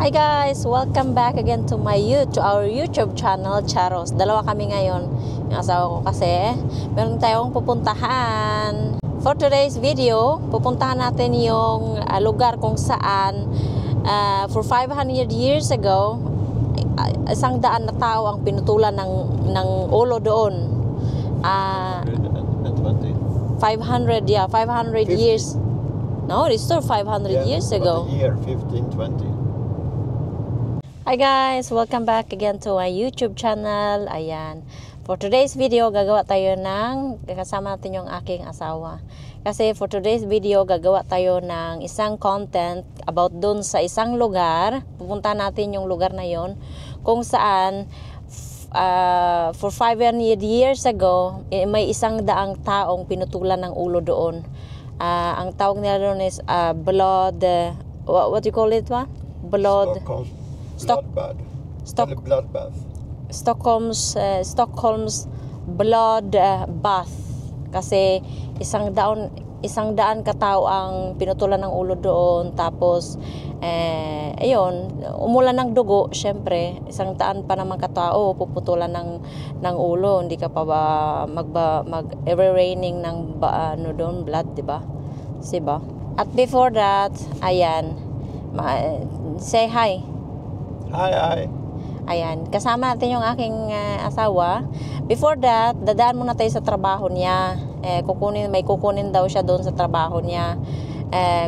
Hi guys! Welcome back again to our YouTube channel, Charos. Dalawa kami ngayon. Yung asawa ko kasi, meron tayong pupuntahan. For today's video, pupuntahan natin yung lugar kung saan for 500 years ago, 100 na tao ang pinutulan ng ulo doon. 500 50. years. No, it's still 500 years ago. The year 1520. Hi guys! Welcome back again to my YouTube channel. Ayan. For today's video, gagawa tayo kasama natin yung aking asawa. Kasi for today's video, gagawa tayo ng isang content about dun sa isang lugar. Pupunta natin yung lugar na yon kung saan for 500 years ago, may 100 taong pinutulan ng ulo doon. Ang tawag nila doon is blood, what do you call it ba? Blood. Bloodbath. Stockholm's blood bath. Kasi isang daan katao ang pinutulan ng ulo doon. Tapos ayun, umulan ng dugo. Syempre 100 pa naman katao puputulan ng ulo. Hindi ka pa ba mag-raining ng doon blood, di ba? Diba? At before that, ayan, say hi. Hi. Ayan, kasama natin yung aking asawa. Before that, dadaan muna tayo sa trabaho niya. May kukunin daw siya doon sa trabaho niya.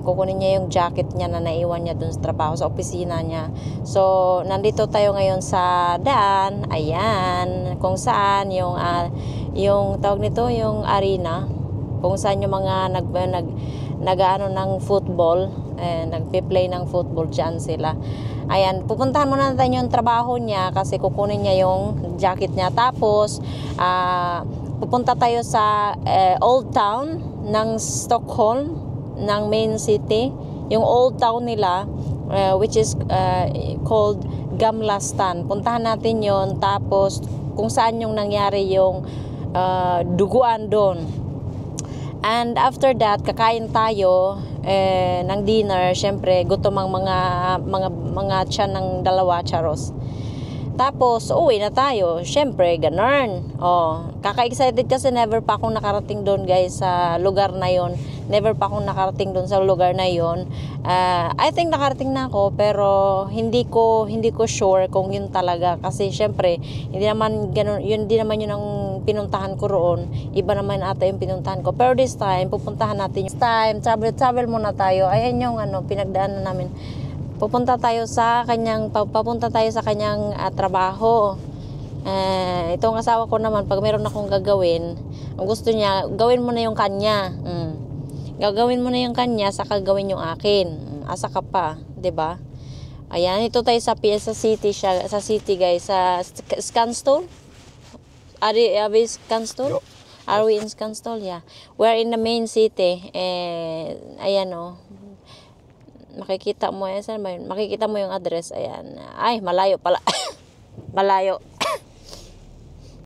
Kukunin niya yung jacket niya na naiwan niya doon sa trabaho, sa opisina niya. So, nandito tayo ngayon sa daan. Ayan, kung saan yung tawag nito, yung arena. Kung saan yung mga nag-ano ng football, nagpe-play ng football, dyan sila. Ayan, pupuntahan muna natin yung trabaho niya kasi kukunin niya yung jacket niya. Tapos, pupunta tayo sa old town ng Stockholm, ng main city. Yung old town nila, which is called Gamla Stan. Puntahan natin yon. Tapos, kung saan yung nangyari yung duguan doon. And after that, kakain tayo ng dinner. Syempre, gutom ang mga tiyan ng dalawa, Charos. Tapos, uwi na tayo. Syempre, ganun. Kaka-excited kasi never pa akong nakarating doon, guys, sa lugar na yon. Never pa akong nakarating doon sa lugar na yon. I think nakarating na ako, pero hindi ko sure kung yun talaga. Kasi syempre, hindi naman yun ang pinuntahan ko roon. Iba naman ata yung pinuntahan ko. Pero this time, pupuntahan natin. This time, travel muna tayo. Ayan yung pinagdaanan namin. Papunta tayo sa kanyang trabaho. Itong asawa ko naman, pag meron akong gagawin, ang gusto niya, gawin mo na yung kanya. Gagawin mo na yung kanya, saka gawin yung akin. Asa ka pa, 'di ba? Ayan, ito tayo sa city, guys, sa Skanstol. Are we Skanstol? Are we in Skanstol? Yeah. We're in the main city. Ayan makikita mo yung address. Ayan. Ay, malayo pala. Malayo.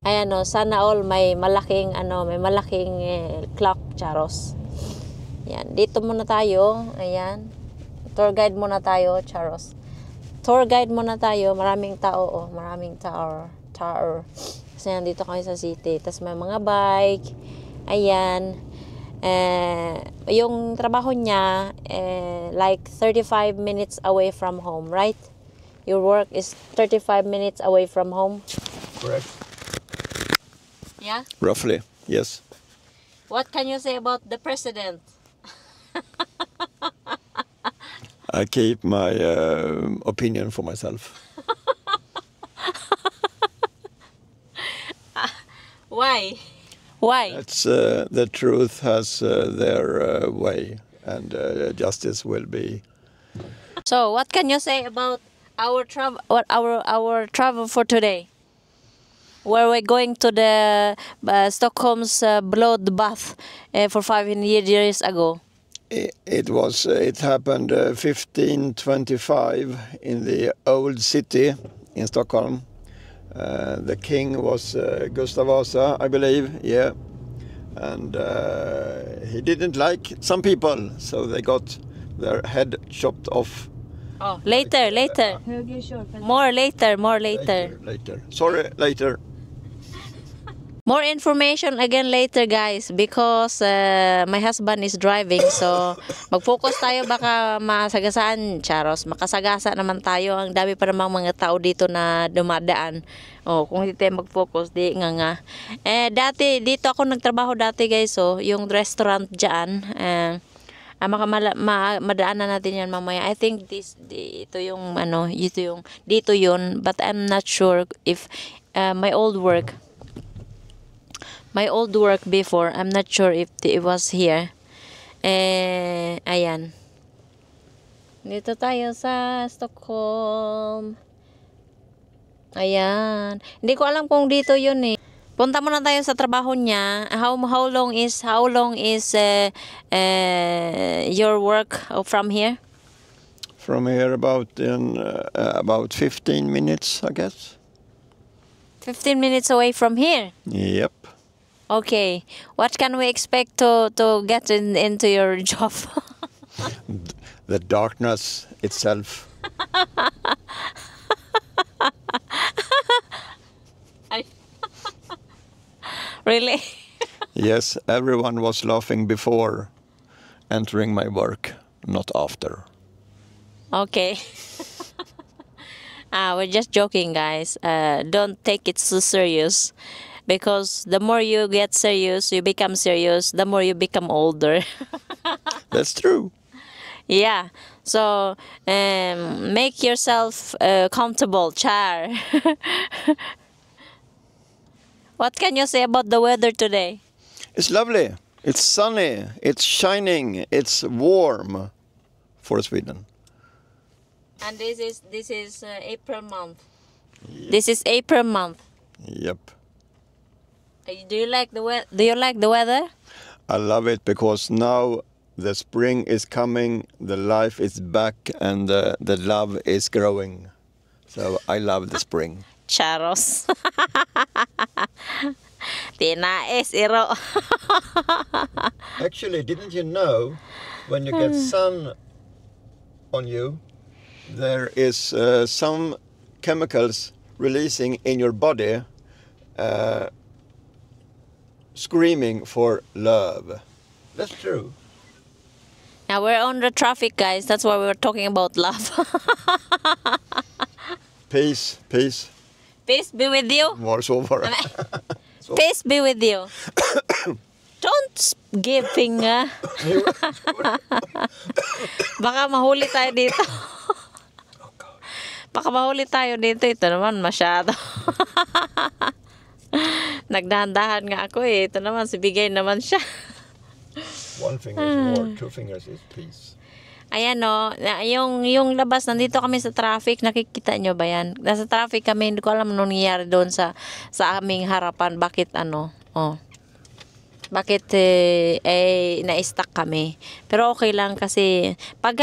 Ayan sana all may malaking clock, Charos. Ayan, dito muna tayo. Ayan. Tour guide muna tayo, Charos. Tour guide muna tayo. Maraming tao, maraming tower. Kasi nandito kami sa city. Tapos may mga bike. Ayan. Yung trabaho niya, like 35 minutes away from home, right? Your work is 35 minutes away from home? Correct. Yeah? Roughly, yes. What can you say about the president? I keep my opinion for myself. Why? That's the truth has their way, and justice will be. So, what can you say about our travel for today? Where we're going to the Stockholm's blood bath for 500 years ago. It happened 1525 in the old city in Stockholm. The king was Gustav Vasa, I believe, yeah. And he didn't like some people, so they got their head chopped off Oh, later. More later. Later. Sorry, later. More information again later, guys, because my husband is driving, so mag-focus tayo, baka masagasaan, Charos, makasagasa naman tayo. Ang dami pa namang mga tao dito na dumadaan. Oh, kung hindi tayo mag-focus, di nga. Dati, dito ako nagtrabaho dati, guys, so yung restaurant dyan, madaanan natin yan mamaya. I think dito yun, but I'm not sure if my old work before, I'm not sure if it was here. Ayan. Dito tayo sa Stockholm. Ayan. Hindi ko alam kung dito yun eh. Punta muna tayo sa trabaho niya. How long is your work from here? From here about 15 minutes, I guess. 15 minutes away from here. Yep. Okay. What can we expect to get into your job? The darkness itself. Really? Yes, everyone was laughing before entering my work, not after. Okay. We're just joking, guys. Don't take it so serious. Because the more you get serious, you become serious, the more you become older. That's true. Yeah. So, make yourself comfortable, Char. What can you say about the weather today? It's lovely. It's sunny. It's shining. It's warm for Sweden. And this is April month. Yep. This is April month. Yep. Do you like the weather? I love it because now the spring is coming, the life is back, and the love is growing. So I love the spring. Charos. Tinais, iro. Actually, didn't you know when you get sun on you, there is some chemicals releasing in your body screaming for love. That's true. Now we're on the traffic, guys. That's why we were talking about love. Peace. Peace be with you. More so far. Peace be with you. Don't give finger. Baka mahuli tayo dito. Baka mahuli tayo dito. Ito naman masyado. Nagdahan-dahan nga ako eh. Ito naman, sibigay naman siya. One finger is more, two fingers is peace. Ayan o, yung labas, nandito kami sa traffic, nakikita nyo ba yan? Nasa traffic kami, hindi ko alam anong nangyayari doon sa aming harapan. Bakit na-stuck kami. Pero okay lang kasi pag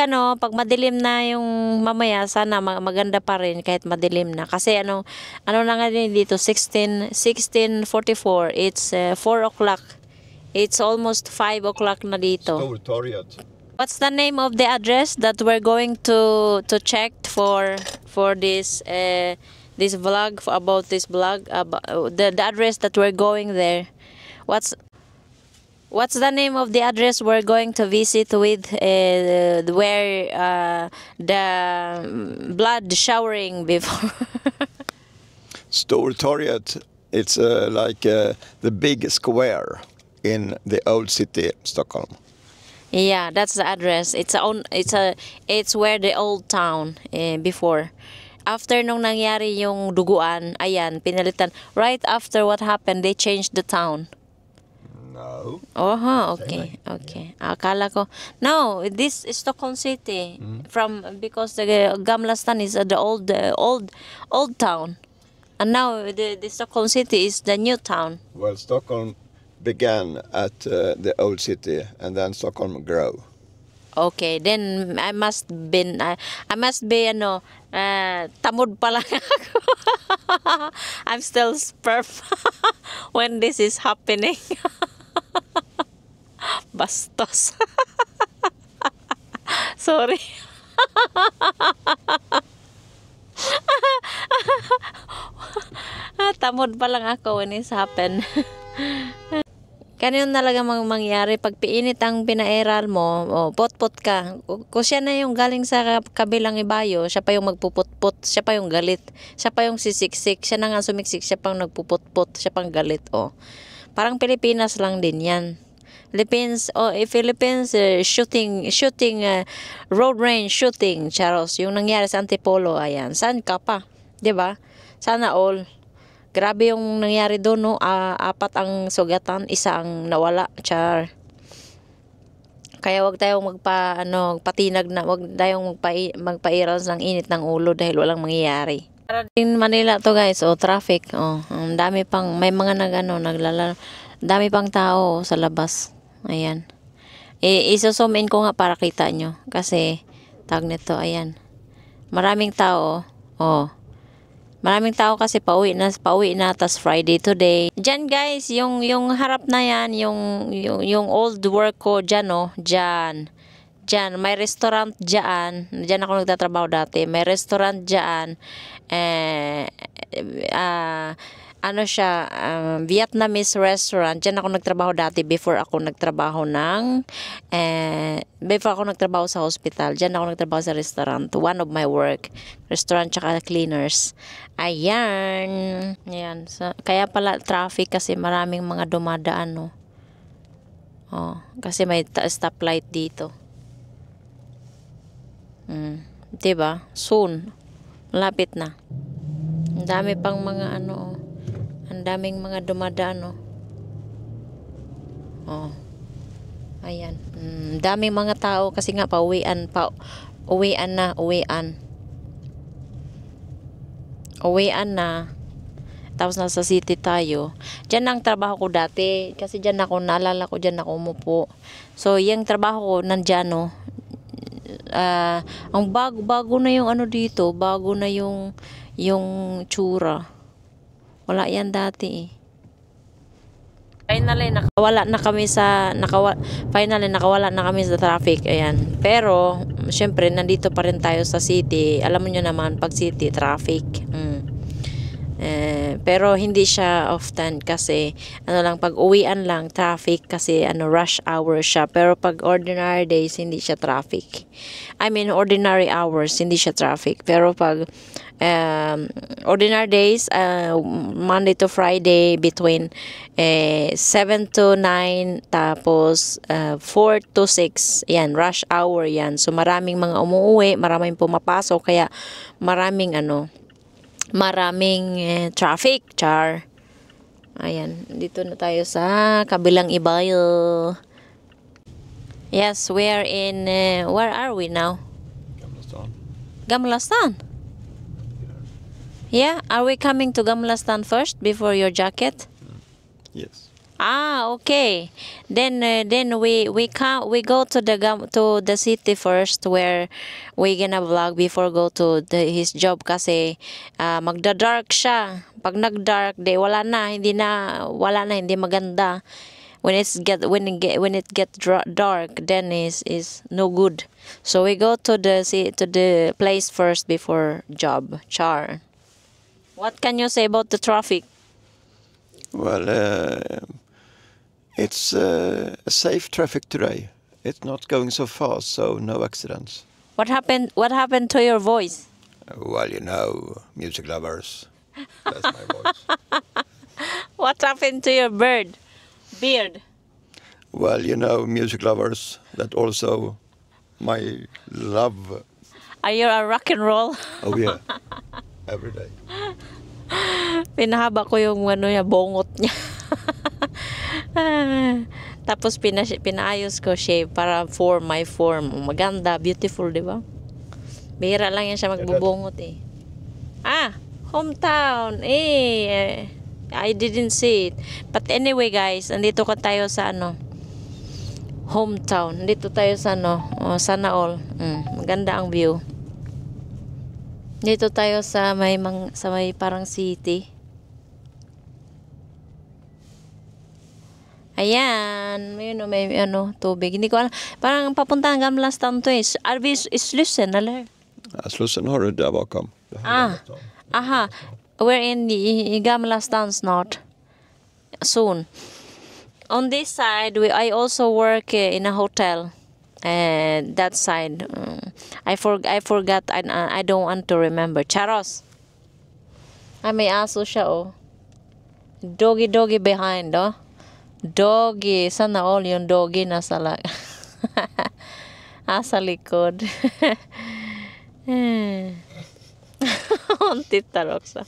madilim na yung mamaya, sana maganda pa rin kahit madilim na. Kasi ano na nga din dito, 16:44, it's 4 o'clock. It's almost 5 o'clock na dito. Stortorget. What's the name of the address that we're going to check for this this vlog, about this vlog, the address that we're going there? What's the name of the address we're going to visit with where the blood showering before? Stortorget. It's like the big square in the old city, Stockholm. Yeah, that's the address. It's where the old town before. After nung nangyari yung duguan, ayan, pinalitan. Right after what happened, they changed the town. No. Okay. Akala ko. No, this is Stockholm City. Because the Gamla Stan is the old town. And now the Stockholm City is the new town. Well, Stockholm began at the old city, and then Stockholm grew. Okay, then I must be tamod pa lang ako. I'm still sperf when this is happening. Bastos. Sorry. Tamod pa lang ako when it's happen. Ganyan talaga mangyari pag piinit ang pinairal mo, pot-pot ka. Kung siya na yung galing sa kabilang ibayo, siya pa yung magpuput-put, siya pa yung galit, siya pa yung sisiksik, siya na nga sumiksik, siya pang nagpuput-put, siya pang galit. Parang Pilipinas lang din yan. Philippines shooting road range shooting, Charles, yung nangyari sa Antipolo, ayan. Saan ka pa? 'Di ba? Sana all. Grabe yung nangyari doon, no? 4 ang sugatan, 1 ang nawala, char. Kaya wag tayong patinag na, wag tayong magpairal ng init ng ulo dahil walang mangyayari. Para din Manila to, guys, traffic, ang dami pang, may mga dami pang tao sa labas. Ayan. Iso-zoom in ko nga para kita nyo, kasi tag nito, ayan. Maraming tao, Maraming tao kasi pauwi na tas Friday today. Diyan, guys, yung harap na yan, yung old work ko diyan, Diyan, may restaurant diyan. Diyan ako nagtatrabaho dati. May restaurant diyan. Siya, Vietnamese restaurant. Diyan ako nagtrabaho dati before ako nagtrabaho sa hospital. Diyan ako nagtrabaho sa restaurant. One of my work. Restaurant tsaka cleaners. Ayan. Ayan. Kaya pala traffic kasi maraming mga dumadaan, no. Kasi may stoplight dito. Diba? Soon. Malapit na. Ang dami pang mga ang daming mga dumadaan, ayan. Daming mga tao kasi nga uwian na. Tapos nasa city tayo. Diyan ang trabaho ko dati. Kasi naalala ko, diyan ako umupo. So, yung trabaho ko, nandyan, ang bago na yung dito. Bago na yung tsura. Wala yan dati, Finally, nakawala na kami sa traffic. Ayan. Pero, syempre, nandito pa rin tayo sa city. Alam mo nyo naman, pag city, traffic. Pero hindi siya often kasi pag uwian lang traffic kasi rush hour siya, pero pag ordinary days hindi siya traffic. Ordinary hours hindi siya traffic, pero pag ordinary days, Monday to Friday between 7 to 9 tapos 4 to 6, yan, rush hour yan. So maraming mga umuwi, maraming pumapasok, kaya maraming traffic, char. Ayan, dito na tayo sa kabilang ibayo. Yes, we are in, where are we now? Gamlastan. Yeah, are we coming to Gamlastan first before your jacket? Yes. Okay. Then we go to the city first, where we gonna vlog before go to his job, kasi magda-dark siya. Pag nag-dark, wala na, hindi maganda. When it get dark, then is no good. So we go to the place first before job. Char. What can you say about the traffic? Well, it's a safe traffic today. It's not going so fast, so no accidents. What happened to your voice? Well, music lovers. That's my voice. What happened to your beard? Well, music lovers, that also my love. Are you a rock and roll? Oh yeah, every day. Pinahaba ko yung bongot niya. Tapos pinaayos ko shave para my form. Maganda, beautiful, di ba? Bihira lang yan siya magbubungot hometown. I didn't see it. But anyway, guys, andito tayo sa hometown. Dito tayo sa sana all. Maganda ang view. Dito tayo sa may parang city. Ayan, yun, may tubig. Hindi ko alam. Parang papunta ng Gamla stan to eh. Är Slussen, eller? Ja, Slussen har du där bakom. Det här Ah. är stan. Aha, we're in the Gamla stan snart. Soon. On this side, I also work in a hotel. That side. I forgot. I don't want to remember. Charos. May aso siya, oh. Doggy behind, oh. Doggy. Sana all yung doggy nasa sa likod. Tittar också.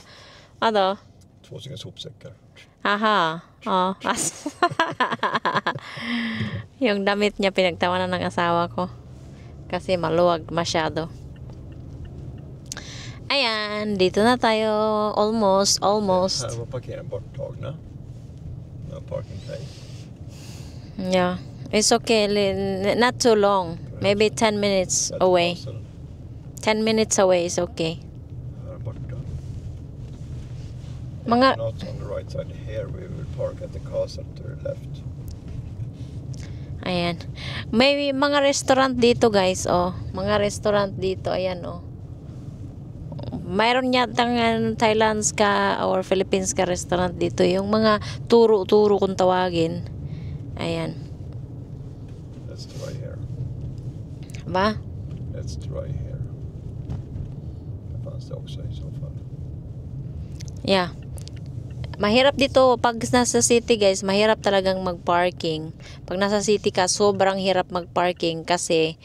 Vadå? 2 stycken sopsäckar. Aha. Oh. Yung damit niya pinagtawanan ng asawa ko. Kasi maluwag masyado. Ayan, dito na tayo. Almost. Här var parkeringen borttagna. No parking place. Yeah. It's okay. Not too long. Maybe 10 minutes away. 10 minutes away is okay. Här borta. Mga Not on the right side here. We will park at the castle to the left. Ayan. May mga restaurant dito, guys, oh. Mga restaurant dito, ayan, oh. Mayroon yatang Thailand's ka or Philippines ka restaurant dito. Yung mga turo kung tawagin. Ayan. Let's try here. Ba? Let's try here. Det fanns det också i så fall. Yeah. Mahirap dito pag nasa city, guys, mahirap talagang mag-parking. Pag nasa city ka, sobrang hirap mag-parking kasi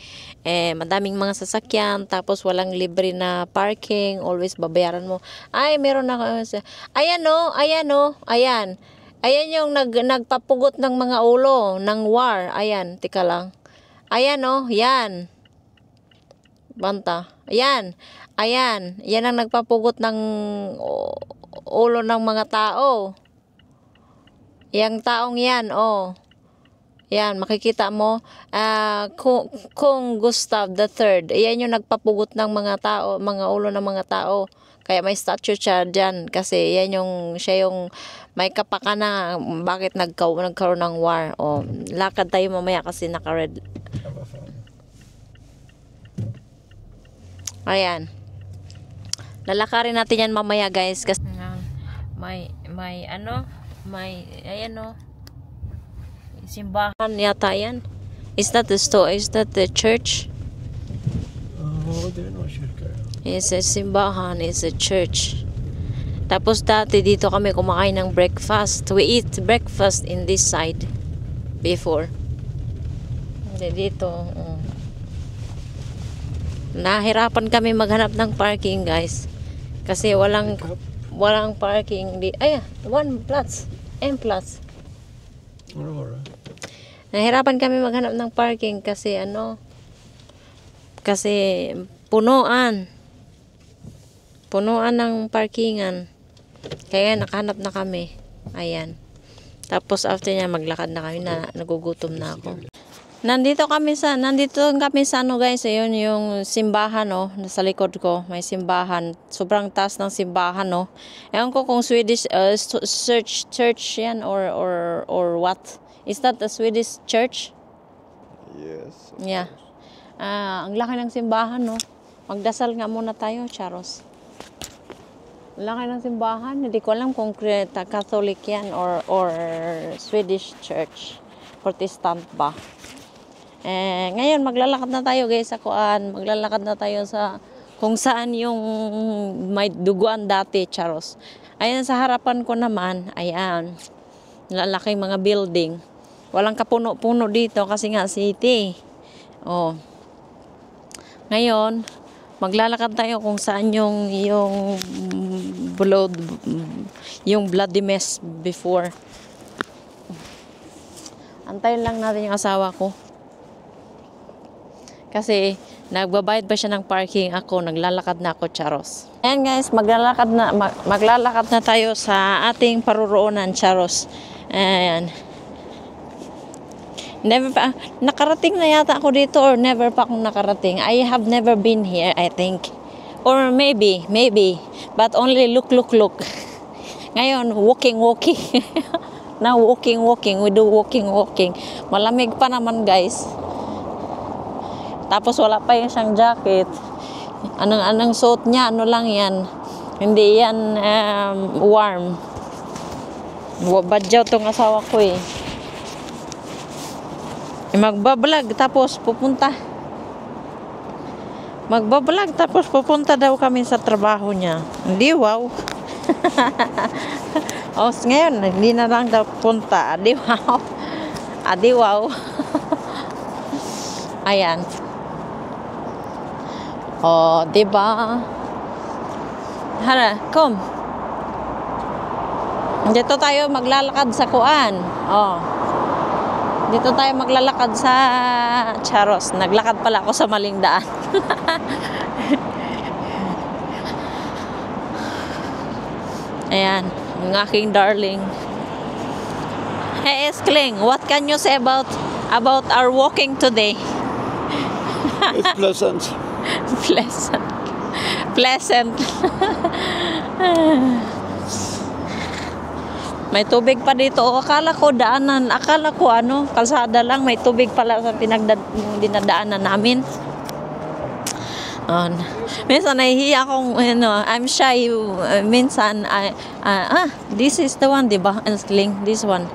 madaming mga sasakyan, tapos walang libre na parking, always babayaran mo. Ay, meron na. Ayan oh, ayan. Ayan yung nagpapugot ng mga ulo ng war. Ayan, tika lang. Ayan oh, yan. Banta. Ayan. Yan ang nagpapugot ng ulo ng mga tao. Yang taong yan, oh. Yan, makikita mo. Kung Gustav III, yan yung nagpapugot ng mga tao, mga ulo ng mga tao. Kaya may statue siya dyan. Kasi siya yung may kapakana bakit nagkaroon ng war. Oh, lakad tayo mamaya kasi naka-red. Ayan. Lalakarin natin yan mamaya, guys, kasi ayan o, simbahan yata yan. Is that the store? Is that the church? Det är nog kyrka. It's a simbahan, it's a church. Tapos dati dito kami kumakain ng breakfast. We eat breakfast in this side before. Dito. Nahirapan kami maghanap ng parking, guys. Kasi walang parking di. Ay, M+. Nahirapan kami maghanap ng parking kasi punuan ng parkingan. Kaya nakahanap na kami. Ayan. Tapos after niya maglakad na kami, nagugutom na ako. Nandito kami sa guys, ayun yung simbahan, no, nasa likod ko, may simbahan. Sobrang taas ng simbahan, no. Ewan ko kung Swedish church yan or what. Is that a Swedish church? Yes. Yeah. Ang laki ng simbahan, no. Magdasal nga muna tayo, Charos. Ang laki ng simbahan, hindi ko alam kung Catholic yan or Swedish church. Protestant ba? Ngayon maglalakad na tayo, guys, maglalakad na tayo sa kung saan yung may duguan dati, Charos. Ayan sa harapan ko naman, ayan, lalaking mga building. Walang kapuno-puno dito kasi nga city. Oh. Ngayon, maglalakad tayo kung saan yung bloody mess before. Antayin lang natin yung asawa ko. Kasi nagbabayad pa siya ng parking, ako naglalakad na ako, Charos. Ayan, guys, maglalakad na tayo sa ating paruroonan, Charos. Ayan. Nakarating na yata ako dito or never pa akong nakarating. I have never been here, I think. Or maybe. But only look. Ngayon, walking. now walking. We do walking. Malamig pa naman guys. Tapos wala pa yung siyang jacket. Anong suot niya, ano lang yan. Hindi yan warm. Badyaw tong asawa ko eh. Magbablog tapos pupunta. Daw kami sa trabaho niya. Hindi wow. Ngayon, hindi na lang daw punta. Adi wow. Ayan. Diba? Hara, come. Dito tayo maglalakad sa kuan. Dito tayo maglalakad sa Charos. Naglakad pala ako sa maling daan. Ayan, ang aking darling. Hey Eskling, what can you say about our walking today? It's pleasant. Pleasant. May tubig pa dito. Akala ko daanan. Akala ko kalsada lang. May tubig pala sa dinadaanan namin. Minsan nahihiya akong, I'm shy. Minsan, this is the one, diba? Ensling, this one.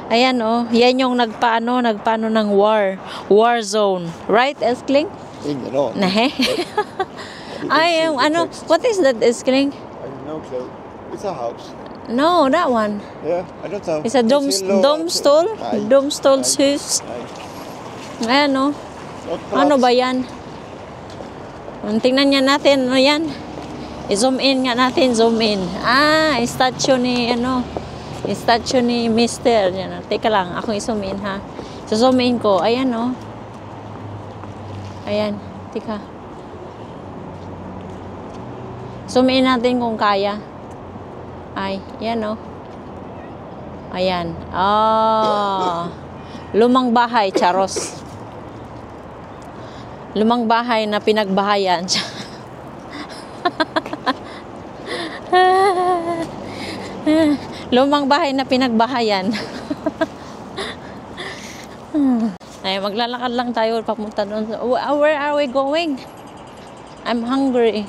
Ayan, yan yung nagpaano ng war zone. Right, Eskling? Ingen aning. Nahe. What is that, Eskling? I have no clue. It's a house. No, that one. Yeah, I don't know. It's a domstol. Domstol's hus. Ayan, Ano ba yan? Tingnan niya natin, ano yan? I-zoom in nga natin, zoom in. Statue ni, statue ni Mister. Yan, teka lang, ako i-zoom in, ha? So, zoom in ko. Ayan, Ayan, tika. Zoom in natin kung kaya. Yan, Ayan. Lumang bahay, Charos. Lumang bahay na pinagbahayan. Lumang bahay na pinagbahayan. Ay, maglalakad lang tayo papunta doon. Where are we going? I'm hungry.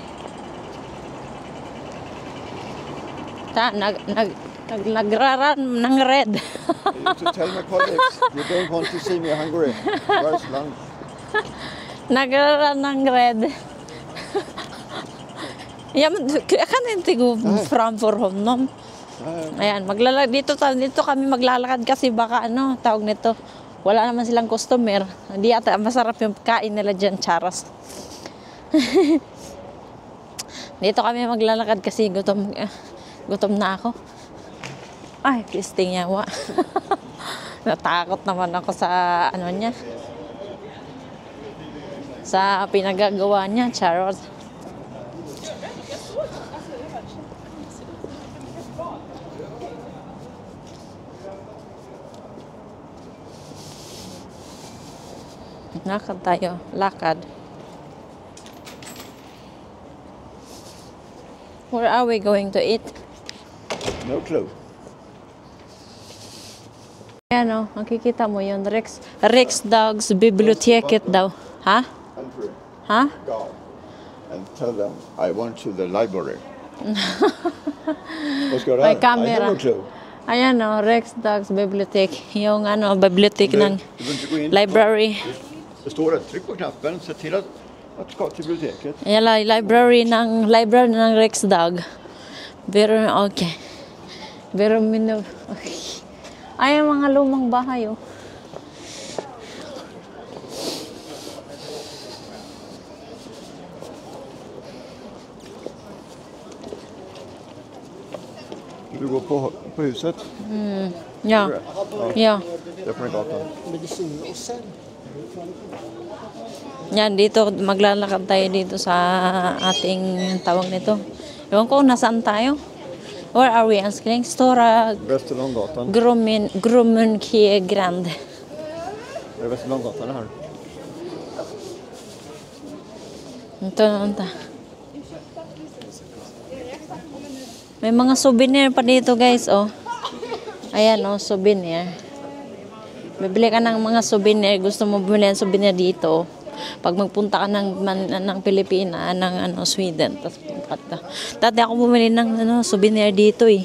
Nagraran ng red. To tell my colleagues, you don't want to see me hungry. Where's lunch? Nagraran ng red. Kan inte gå framför honom. Ayan, dito kami maglalakad kasi baka tawag nito. Wala naman silang customer. Hindi ata masarap yung kain nila dyan, Charos. Dito kami maglalakad kasi gutom na ako. Ay, pisting yawa. Natakot naman ako sa niya. Sa pinagagawa niya, Charos. Lakad tayo. Lakad. Where are we going to eat? No clue. Ayan nakikita mo yun. Rex Dogs Biblioteket daw. Ha? Enter. Ha? Go. And tell them I want to the library. May camera. I have no clue. Ayan Rex Dogs Bibliotek. Yung bibliotek ng library. Det står det. Tryck på knappen. Se till att ska till biblioteket. Ayan, library ng Rex Dog. Pero, okay. Pero, okay. Ay, mga lumang bahay, Du går på huset? Ja. Ja. Det är gatan. Yan, dito, maglalakad tayo dito sa ating tawag nito. Ewan ko, nasaan tayo? Where are we, Anskling? Stora Västerlånggatan. Grummenkie Grand. Det är Västerlånggatan här. Ito. May mga souvenir pa dito, guys, Ayan o, souvenir. Bibili ka ng mga souvenir. Gusto mo bumili ng souvenir dito. Pag magpunta ka ng Pilipinas, ng Sweden. Tapos punta ka. Dati ako bumili ng souvenir dito eh.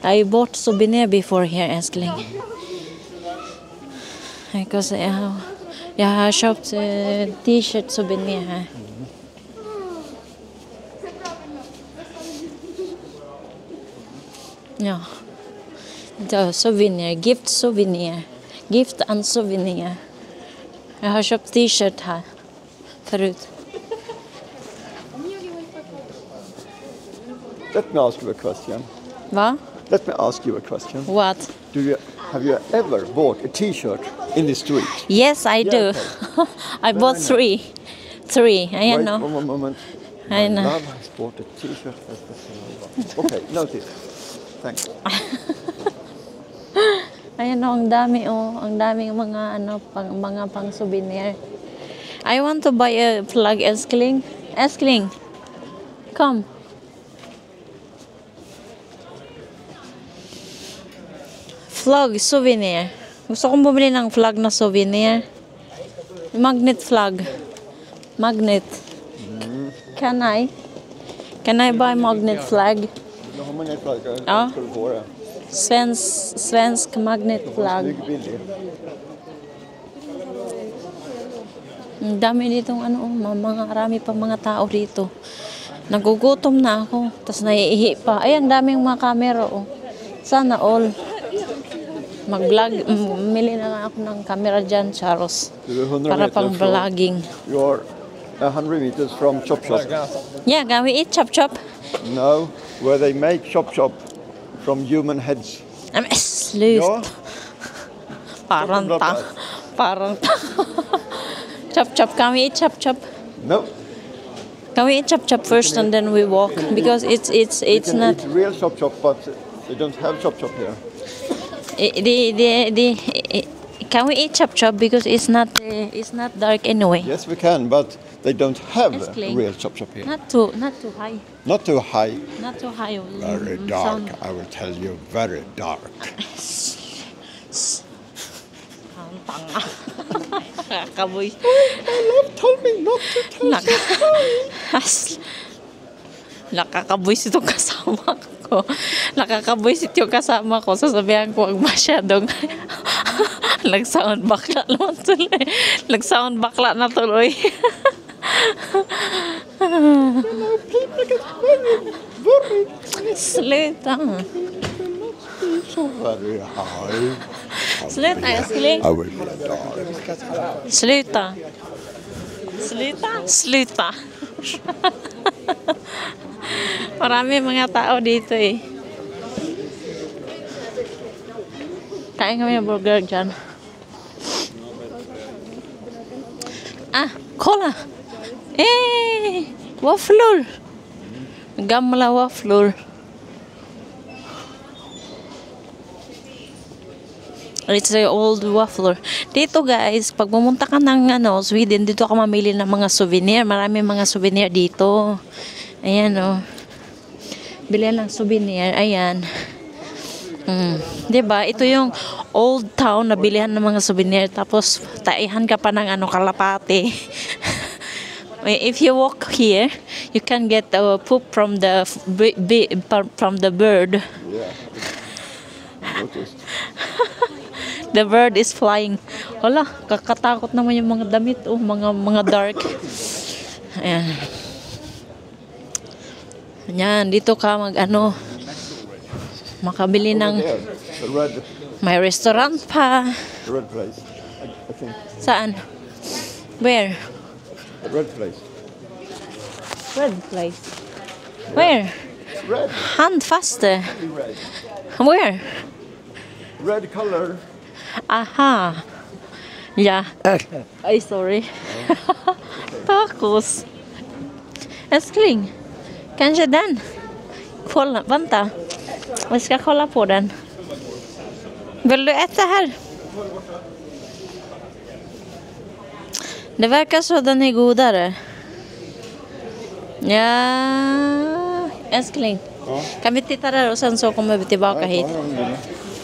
I bought souvenir before here, Eskling. Because jag har köpt t-shirt souvenir här. Ja. Det souvenir, gift souvenir. Gift and souvenir. Jag har köpt t-shirt här förut. Let me ask you a question. Va? Let me ask you a question. What? Have you ever bought a T-shirt in the street? Yes, I do. Okay. I bought three. I Wait know. one moment. I know. My love has bought a T-shirt. Okay, noted. Thanks. Ayan o, ang dami o. Ang daming mga mga pang souvenir. I want to buy a flag, Eskling. Eskling, come. Flag, souvenir. Gusto kong bumili ng flag na souvenir. Magnet flag. Magnet. Can I buy magnet flag? Ja. Svensk magnet flag. Ang dami ditong marami pa mga tao dito. Nagugutom na ako. Tapos naiihi pa. Ay, ang daming mga camera oh. Sana all. Mag-vlog. Mili na lang ako ng camera dyan, Charles. Para pang vlogging. You're 100 meters from Chop Chop. Yeah, can we eat Chop Chop? No, where they make Chop Chop from human heads. Slut. Ja. Parang Chop Chop. Can we eat Chop Chop? No. Can we eat Chop Chop first and then we walk? Because it's not. It's real Chop Chop, but they don't have Chop Chop here. Can we eat Chop Chop because it's not dark anyway. Yes, we can, but they don't have It's a clean. real Chop Chop here. Not too high. Not too high. Not too high. Very dark, I will tell you, very dark. Ang tanga. Kakaboy. My love told me not to tell Nakakaboys itong kasama ko. Nakakaboys itong kasama ko. Sasabihan ko, huwag masyadong nag-sound bakla naman tuloy. Nag-sound bakla na tuloy. Sluta. So very high. Sluta, Eskling. I will be dark. Sluta. Marami mga tao dito eh. Kain kami ng burger dyan. Cola. Waffler. Gamla waffler. It's a old waffler. Dito guys, pag pumunta ka ng Sweden, dito ka mamili ng mga souvenir. Marami mga souvenir dito. Ayan oh. Bilihan ng souvenir. Ayan. Diba? Ito yung old town na bilihan ng mga souvenir. Tapos, taihan ka pa ng kalapate. If you walk here, you can get poop from the bird. Yeah. Noticed. The bird is flying. Wala, kakatakot naman yung mga damit. Oh, mga dark. Ayan. Ayan, dito ka makabili ng The red may restaurant pa. place. I think. Saan? Where? The red place. Red place. Where? Red. Handfaste. Red. Where? Red color. Aha. Yeah. Ay, sorry. Tacos. Älskling. Kanske den. Kolla, vänta. Vi ska kolla på den. Vill du äta här? Det verkar så den är godare. Ja, älskling. Ja. Kan vi titta där och sen så kommer vi tillbaka hit? Ja,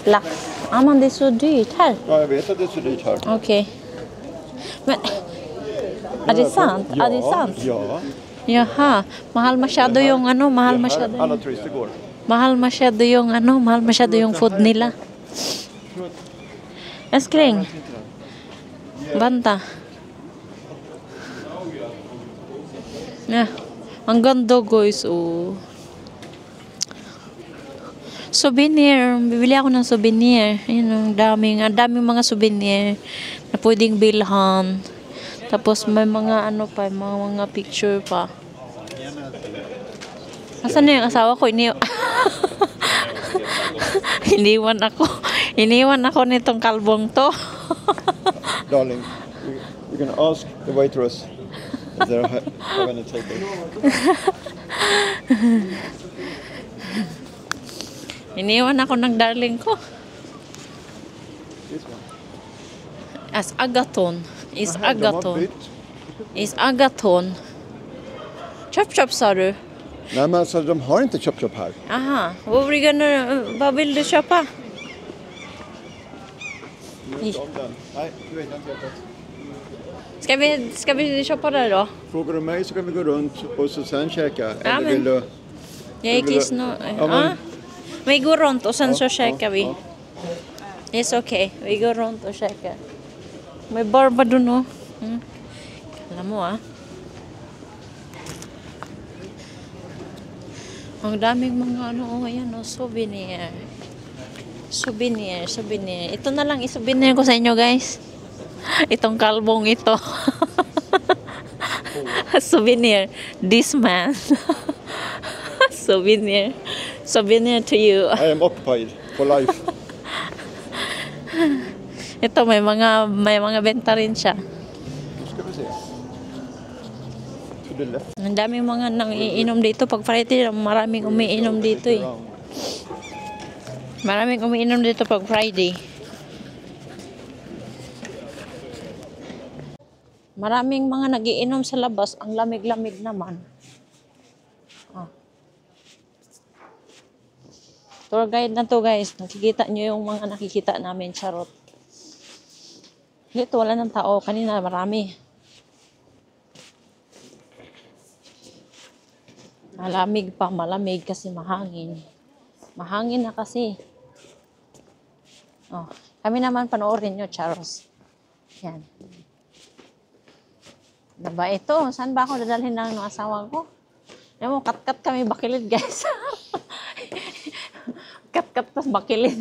Lax. Ja, men det är så dyrt här. Ja, jag vet att det är så dyrt här. Okej. Men, är det sant? Ja, Är det sant? Ja. Jaha, mahal masyado yung ano, mahal Det är masyado. här alla turister går. Mahal masyado yung ano, mahal masyado yung food nila. Älskling, banta. Yeah. Ang ganda guys, oh. Souvenir, bibili ako ng souvenir. Ayun, ang daming mga souvenir na pwedeng bilhan. Tapos may mga ano pa, mga picture pa. Asan na yung asawa ko? Iniwan ako. Iniwan ako nitong kalbong to. Darling, you can ask the waitress if they're have any takers. Iniwan ako ng darling ko. This one. As agaton. Is Aha, de har agaton. bytt. Is agaton. Chop chop sa du? Nej, men alltså, de har inte chop-chop här. Aha. Vad vill du köpa? Nej, du vet jag inte helt. Ska vi köpa det då? Frågar du mig så kan vi gå runt och så sen käka. Ja, Eller men- vill du... Jag gick i snö. Ja, men- Ja. Vi går runt och sen så Ja, käkar vi. ja. It's okay. Vi går runt och käkar. May barba doon, no? Alam mo, ah. Ang daming mga ano, oh, ayan, oh, souvenir. Souvenir. Ito na lang i-souvenir ko sa inyo, guys. Itong kalbong ito. Souvenir. This man. Souvenir. Souvenir to you. I am occupied for life. Ito, may mga benta rin siya. Nu ska vi se. To the left. Ang daming mga nang iinom dito. Pag Friday, maraming umiinom dito eh. Around. Maraming umiinom dito pag Friday. Maraming mga nagiinom sa labas. Ang lamig-lamig naman. Ah. Tour guide na to, guys. Nakikita nyo yung mga nakikita namin. Charot. Dito wala ng tao. Kanina marami. Malamig pa. Malamig kasi mahangin. Mahangin na kasi. Oh, kami naman panoorin nyo, Charles. Yan. Diba ito? Saan ba ako dadalhin ng asawa ko? Alam mo, kat-kat kami bakilid, guys. Kat-kat tas bakilid.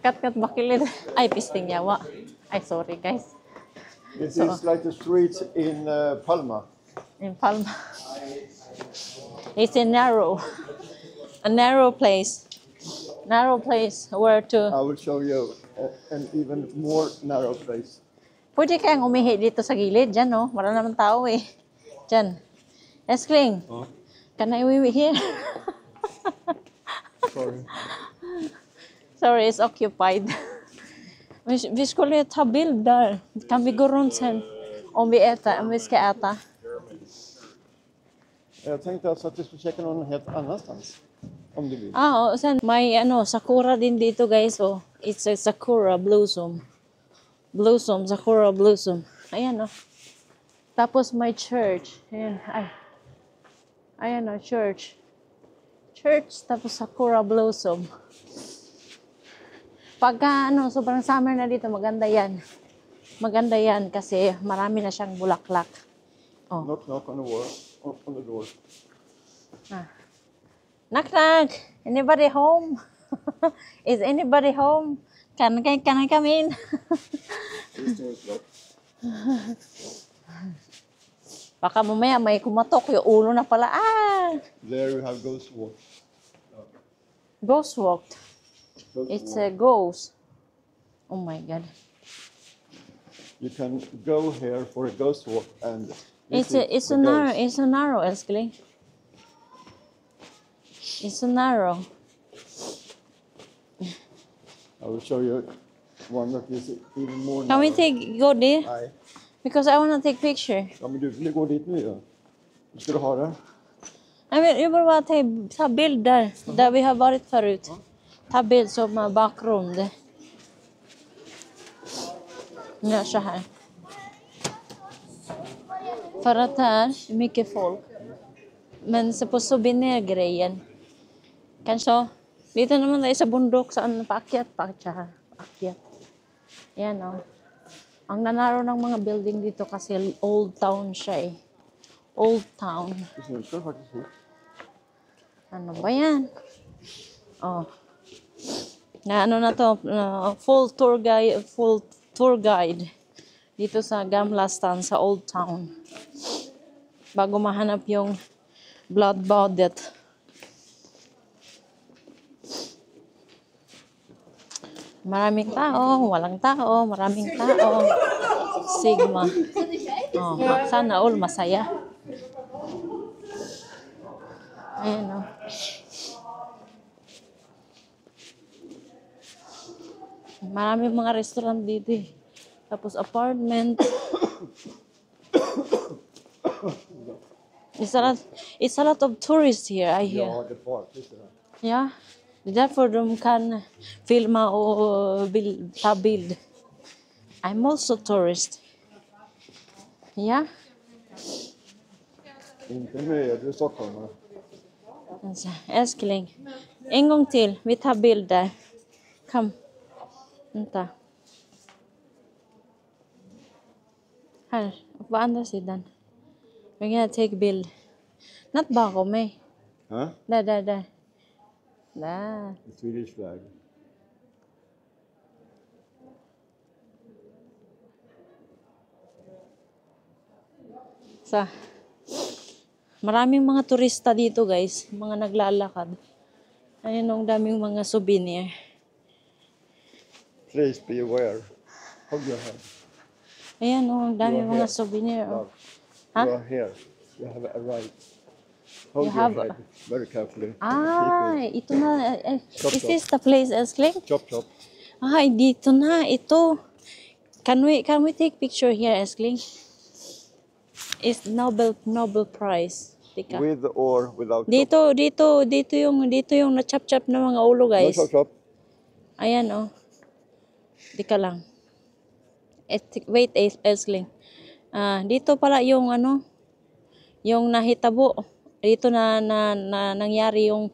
Kat-kat bakilid. Ay, pisting yawa. Ay, sorry, guys. This is like the streets in Palma. In Palma. It's a narrow place. Narrow place where to... I will show you an even more narrow place. Pwede kayang umihi dito sa gilid. Diyan, no? Wala naman tao, eh. Diyan. Eskling, Oh, can I umihi here? sorry. Sorry, it's occupied. Vi skulle ta bild där. Kan vi gå runt sen? Om vi ska äta. Jag tänkte alltså att vi skulle checka någon helt annanstans. Om du vill. Ah, och sen may sakura din dito, guys. Oh, it's a sakura blossom. Sakura blossom. Ayan, oh. Tapos may church. Ayan, ayan, oh, church. Tapos sakura blossom. Pagka sobrang summer na dito, maganda yan. Maganda yan kasi marami na siyang bulaklak. Oh. Knock on the wall. On the door. Knock knock. Anybody home? Is anybody home? Can I come in? This door is locked. Baka mamaya may kumatok yung ulo na pala. Ah! There you have ghost walk. Ghost walked. Ghost It's walk. a ghost. Oh my God. You can go here for a ghost walk and It's visit a the narrow. ghost. It's a narrow, älskling. It's a narrow. I will show you one that is even more Can we narrow. go there? Nej. Because I want to take picture. Ja, men du vill gå dit nu ju. Hur ska du ha det? Jag vill bara ta bild där vi har varit förut. Ta bild som bakgrund. Gör så här. För att här är mycket folk. Men sa po souvenir-grejen. Kanso, dito naman tayo sa bundok, saan paakyat. Yan o. Ang nanaro ng mga building dito kasi old town siya eh. Old town. Ano ba yan? Oh. Na ano na to, full tour guide dito sa Gamlastan sa old town. Bago mahanap yung blood baudet. Maraming tao, walang tao, maraming tao. Sigma. Oh, sana all masaya. Ayan o. Maraming mga restaurant dito eh. Tapos apartment. It's a lot of tourists here, I hear. Ja, det är därför de kan filma och ta bild. I'm also tourist. Ja. Inte med, du är stockholmare. Alltså, älskling. En gång till, vi tar bild där. Kom. Vänta. Här, på andra sidan. We're gonna take bild. Not bakom mig. Huh? Där. Där. The Swedish flag. So, maraming mga turista dito guys. Mga naglalakad. Ayun ang daming mga souvenir. Please be aware. Hold your head. Ayan ang daming mga souvenir. Oh. You are here. You have a right. Hold You your have head very carefully. Ito na. Chop, Is chop. this the place, Eskling? Chop, chop. Dito na. Ito. Can we take picture here, Eskling? It's Nobel Prize. Tika. With or without Dito yung na-chop-chop na mga ulo, chop. No guys. chop, chop. Ayan, oh. Tika lang. Wait, Eskling. Dito pala yung yung nahitabo. Dito na nangyari yung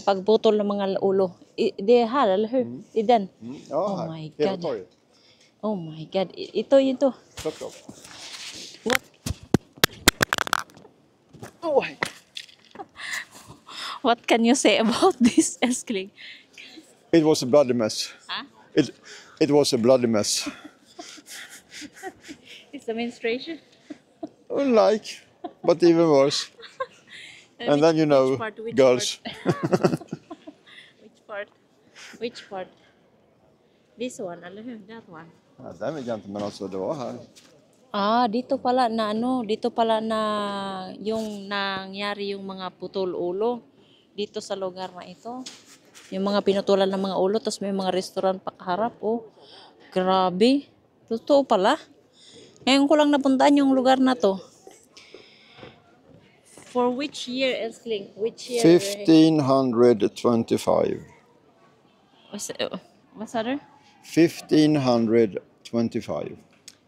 pagputol ng mga ulo. Det här, eller hur? I den. Ja, Oh här. my Hela God. torget. Oh my God. Ito. Chop, chop. What can you say about this, Eskling? It was a bloody mess. Huh? It was a bloody mess. It's a menstruation? Like, but even worse. And then you know, Which girls. Which part? This one, eller hur? That one. Ja, den vet jag inte, men alltså det var här. Dito pala na yung nangyari yung mga putol ulo dito sa lugar na ito. Yung mga pinutulan ng mga ulo, tapos may mga restaurant pakaharap. Oh, grabe. Totoo pala. Ngayon ko lang napuntaan yung lugar na to. For which year, Eskling? Which year? 1525. What's that? 1525.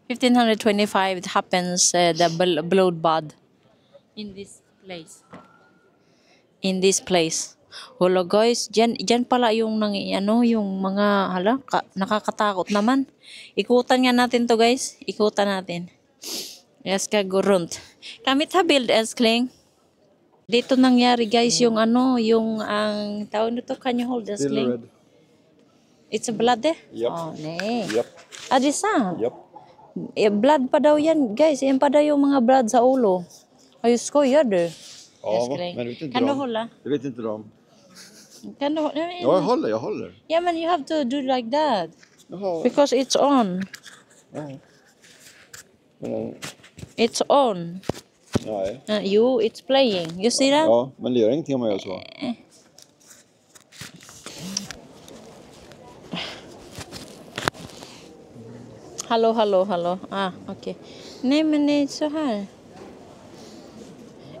1525 it happens the bloodbath in this place. Hello guys, diyan pala yung yung mga nakakatakot naman. Ikutan nga natin to guys. Ikutan natin. Yes ka gurunt. Kami ta build Eskling. Dito nangyari guys yung yung ang tawag nito, can you hold Eskling? Still red. It's a blood eh? Yep. Oh, nee. Yep. Det är sant. Yep. Blood pa daw yan, guys. Yan pa daw yung mga blood sa ulo. Ay, skojar du? Ja, Älskling. men det vet inte Kan du de. hålla? Det vet inte de. Kan du hålla? Ja, jag håller. Yeah, man, you have to do like that. Jaha. Because it's on. Ja. Men, It's on. nej. It's playing. You see that? Ja, men det gör ingenting om jag gör så. Hallå. Okay. Nej, men det är så här.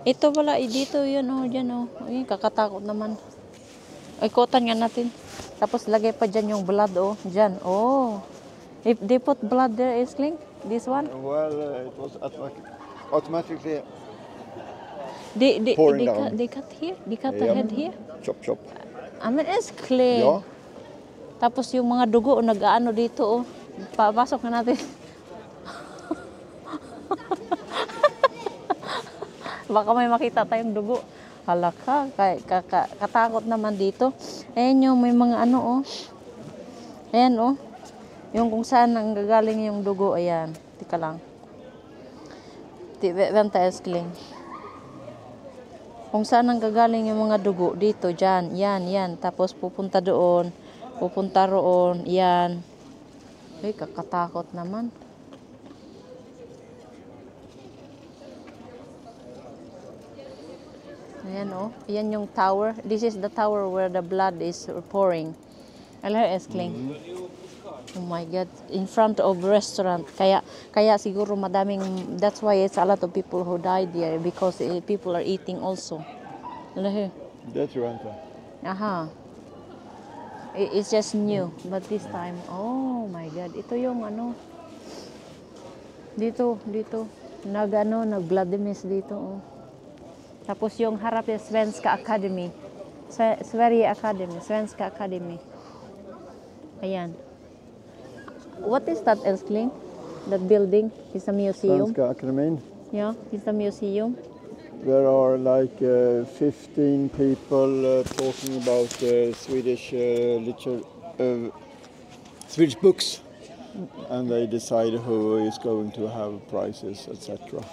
Ito pala, dito yun, oh, dyan, oh. Ay, kakatakot naman. Ikutan nga natin. Tapos lagay pa dyan yung blood, oh. Dyan, oh. If they put blood there, Iskling, this one? Well, it was automatically They pouring down. they cut here? They cut the Yep. head here? Chop, chop. I mean, it's clean. Ja. Tapos yung mga dugo, nag-ano dito, oh. Papasok na natin. Baka may makita tayong dugo. Halaka, katakot naman dito. Ayan yung may mga ano, oh. Ayan, oh. Yung kung saan nanggagaling yung dugo, ayan. Tika lang. Venta Iskling. Kung saan nanggagaling yung mga dugo, dito, dyan, yan. Tapos pupunta doon, pupunta roon, yan. Ay, kakatakot naman. Ayan, oh. Ayan yung tower. This is the tower where the blood is pouring. Hello, Iskling. Oh my God. In front of restaurant. Kaya siguro madaming, that's why it's a lot of people who died there because people are eating also. Hello, here. That's right. Aha. It's just new. But this time, oh my God. Ito yung ano. Dito. Nag-Vladimir dito, oh. Tapos yung harap yung Svenska Academy. Svenska Academy. Ayan. What is that, Iskling? That building is a museum? Svenska Akademin. Yeah, it's a museum. There are like 15 people talking about Swedish literature, Swedish books, and they decide who is going to have prizes, etc.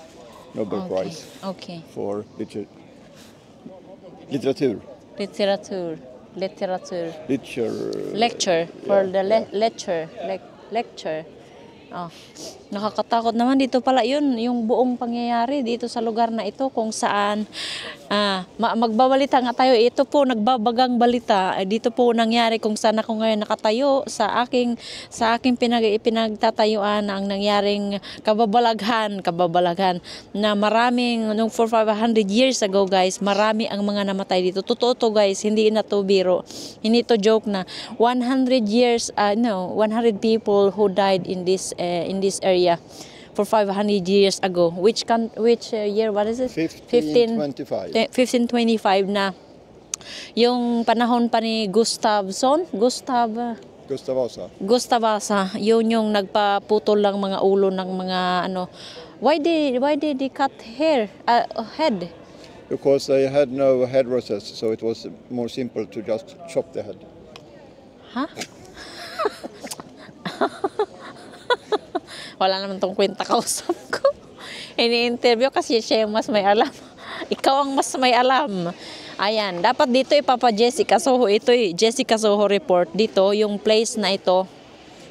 Nobel Prize Okay. for literature. Literature. Lecture. For the lecture. Oh. Nakakatakot naman dito pala yun, yung buong pangyayari dito sa lugar na ito kung saan magbabalita nga tayo. Ito po nagbabagang balita. Dito po nangyari kung saan ako ngayon nakatayo sa aking pinagtatayuan ang nangyaring kababalaghan na maraming nung 500 years ago, guys, marami ang mga namatay dito. Totoo to, guys, hindi na to biro. Hindi to joke na 100 people who died in this area for 500 years ago. Which year? What is it? 1525. 1525 na. Yung panahon pa ni Gustav Vasa. Yun yung nagpaputol ng mga ulo ng mga ano. Why did they cut head? Because they had no head process, so it was more simple to just chop the head. Huh? Wala naman tong kwenta kausap ko. Ini-interview kasi siya yung mas may alam. Ikaw ang mas may alam. Ayan, dapat dito Jessica Soho. Ito Jessica Soho report. Dito, yung place na ito.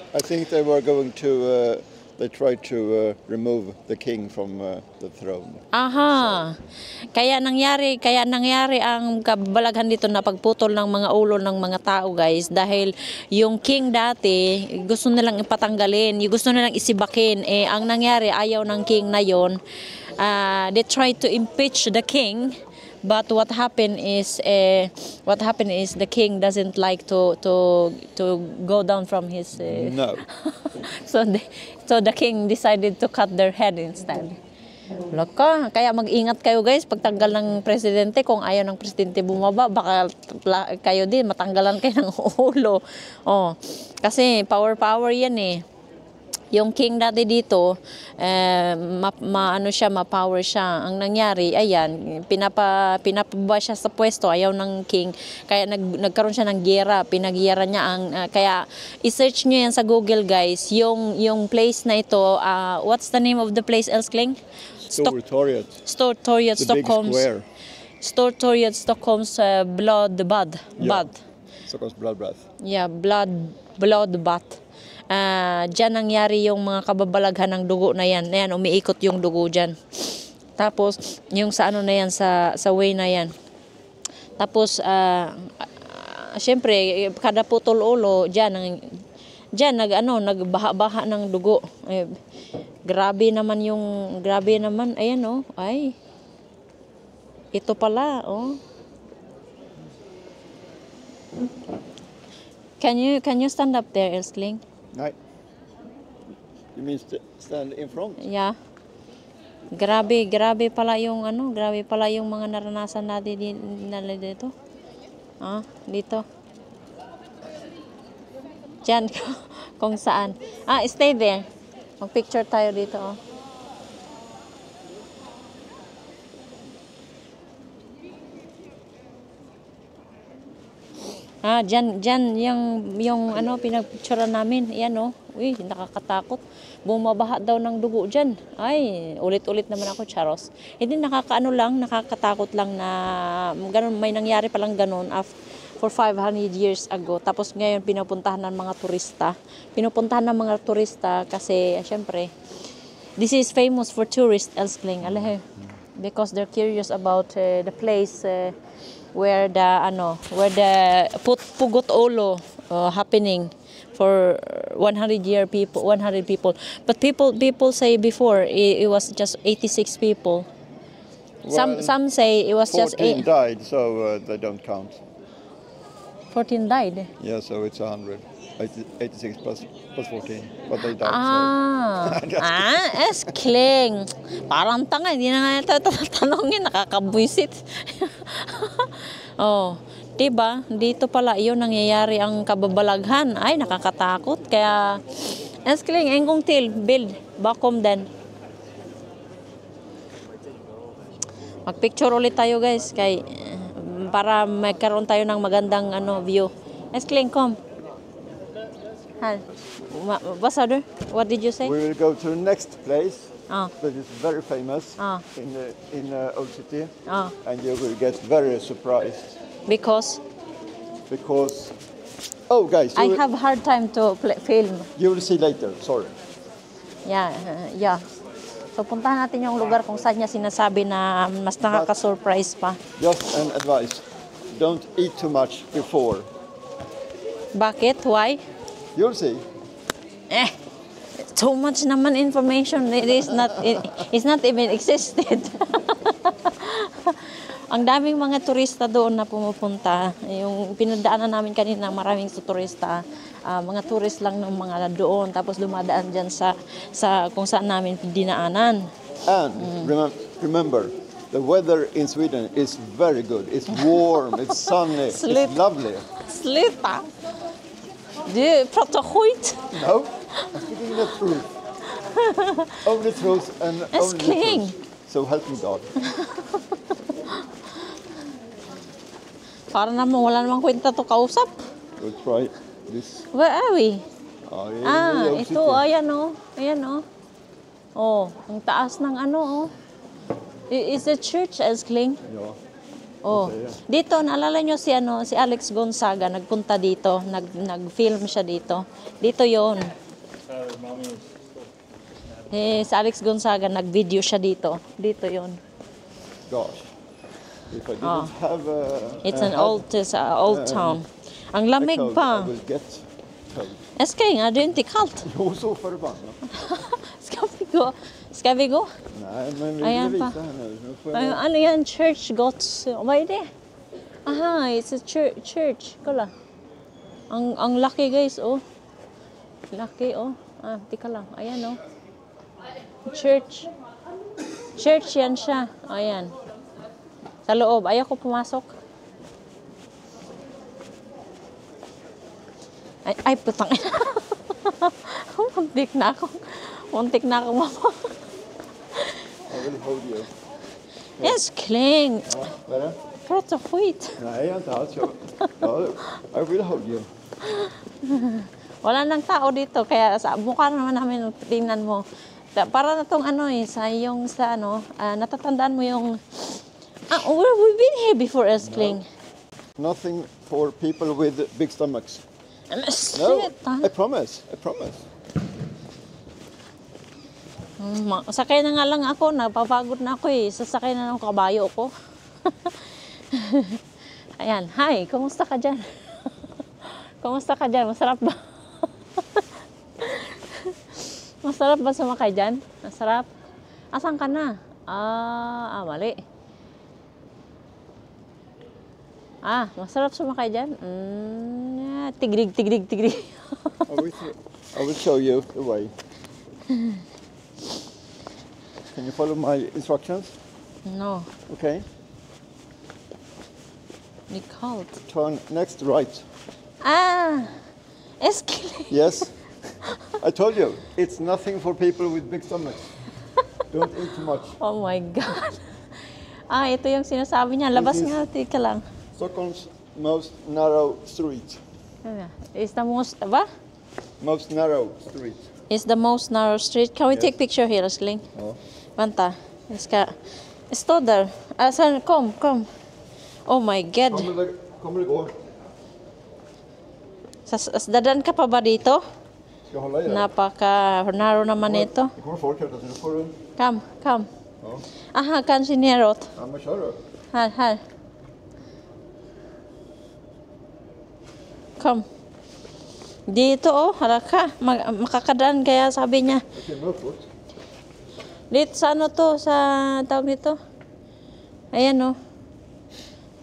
I think they were going to, they tried to remove the king from the throne. Aha. Kaya nangyari ang kabalaghan dito na pagputol ng mga ulo ng mga tao, guys, dahil yung king dati gusto nilang ipatanggalin, gusto nilang isibakin. Ang nangyari, ayaw ng king na yon. They tried to impeach the king. But what happened is the king doesn't like to go down from his No. so the king decided to cut their head instead. Laka, kaya mag-ingat kayo, guys, pagtanggal ng presidente. Kung ayaw ng presidente bumaba, baka kayo din matanggalan kayo ng ulo. Oh, kasi power yan eh. Yung king dati dito, ma-power siya. Ang nangyari, ayan, pinapaba siya sa pwesto, ayaw ng king. Kaya nagkaroon siya ng giyera, pinagyera niya kaya i-search niyo yan sa Google, guys, yung place na ito. What's the name of the place, Iskling? Stortorget. Stockholm's. Stortorget, Stockholm's bloodbath. Stockholm's bloodbath. Yeah, bloodbath. Diyan nangyari yung mga kababalaghan ng dugo na yan. Ayan, umiikot yung dugo dyan. Tapos, yung sa ano na yan, sa way na yan. Tapos, syempre, kada putol ulo, dyan nagbaha-baha ng dugo. Grabe naman, ayan oh, ay. Ito pala, oh. Can you stand up there, Elskling? Nej. You mean stand in front? Yeah. Grabe pala yung ano, grabe pala yung mga naranasan natin dito. Ah, dito. Diyan, kung saan. Ah, stay there. Mag-picture tayo dito, oh. Ah, dyan yung ano, pinagpicturean namin. Yan, oh. Uy, nakakatakot. Bumabaha daw ng dugo dyan. Ay, ulit-ulit naman ako, Charos. Hindi, nakakaano lang, nakakatakot lang na ganun, may nangyari palang ganun for 500 years ago. Tapos ngayon, pinupuntahan ng mga turista. Pinupuntahan ng mga turista kasi, syempre, this is famous for tourists, Elskling. Alay, because they're curious about the place where the Pugot Olo happening for 100 people. But people say before it was just 86 people. Well, Some say it was just 14 died, so they don't count. 14 died. Yeah, so it's 100. 86 plus 14. But they died. Elskling. Parang tanga, hindi na nga tatanungin, nakakabwisit. Oh, diba? Dito pala yun nangyayari ang kababalaghan. Ay, nakakatakot. Kaya, Elskling, engkong til, build, bakom den. Mag-picture ulit tayo, guys, para magkaroon tayo ng magandang view. Elskling, come. What's other? What did you say? We will go to the next place Ah. that is very famous Ah. in Old City, Ah. and you will get very surprised Because oh guys, I have hard time to film. you will see later. Sorry. Yeah. So puntahan natin yung lugar kung saan niya sinasabi na mas nakaka-surprise pa. Just an advice: don't eat too much before. Bakit? Why? You'll see. Too much naman information. It's not even existed. Ang daming mga turista doon na pumupunta. Yung pinadaanan namin kanina, maraming turista. Mga tourist lang ng mga doon. Tapos dumadaan dyan sa kung saan namin dinaanan. And remember, the weather in Sweden is very good. It's warm, it's sunny, it's lovely. Sluta! Du pratar skit. No, I'm speaking the truth. Only truth and only the truth. So help me God. Para naman wala namang kwenta to kausap. We'll try this. Where are we? In Ito, ayan o. Ayan o. Oh, ang taas ng oh. Is it church, Elskling? Yeah. Oh, dito naalala nyo si Alex Gonzaga nagpunta dito, nag-film siya dito. Dito 'yon. Si Alex Gonzaga nag-video siya dito. Dito 'yon. Gosh. If I didn't have it's an old town. Ang lamig pa. I will get cold. Älskling, är det inte kallt? Jo, så förbannat. Ska vi gå? Nej, men vi Ayan vill pa. visa här nu. Nu får jag... Ano yan? Church Gods. Vad är det? Aha, it's a church. Kala. Ang laki guys, oh. Laki, oh. Tika lang. Ayan, oh. Church. Church yan siya. Ayan. Sa loob. Ayaw ko pumasok. Ay putang. Muntik na ako. Mama. I will hold you. Älskling. Vad är det? Prata skit. Nej, inte alls. I will hold you. Wala nang tao dito, kaya sa mukha naman namin tingnan mo. Para na tong natatandaan mo yung, we've been here before, Elskling. Nothing for people with big stomachs. No, I promise. Sakay na nga lang ako, napapagod na ako sasakay na ng kabayo ko. Ayan, hi, kumusta ka dyan? Kumusta ka dyan? Masarap ba? Masarap ba sumakay dyan? Masarap? Asan ka na? Mali. Ah, masarap sumakay dyan. Tigrig, tigrig, tigrig. I will show you the way. Can you follow my instructions? No, Okay. det är kallt. Turn next right. Eskil. Yes. I told you, it's nothing for people with big stomachs. Don't eat too much. Oh my God. Ito yung sinasabi niya. Labas nga, tika lang. Stockholm's most narrow street. Is the most, ba? Most narrow street. Is the most narrow street. Can we Yes. take picture here, Eskling? Ja. Vänta. Jag ska... Stå där. Sen, kom. Oh my God. Kommer det gå? Dadan ka pa ba dito? Ska jag hålla i det? Napaka-narrow naman ito. Det kommer folk här, så nu får du... Come. Ja. Aha, kanske neråt. Ja, men kör du. Här. Kom. Dito haraka. Makakadaan kaya sabi niya. Jag filmar uppåt. Dito sa ano to, sa tawag nito. Ayan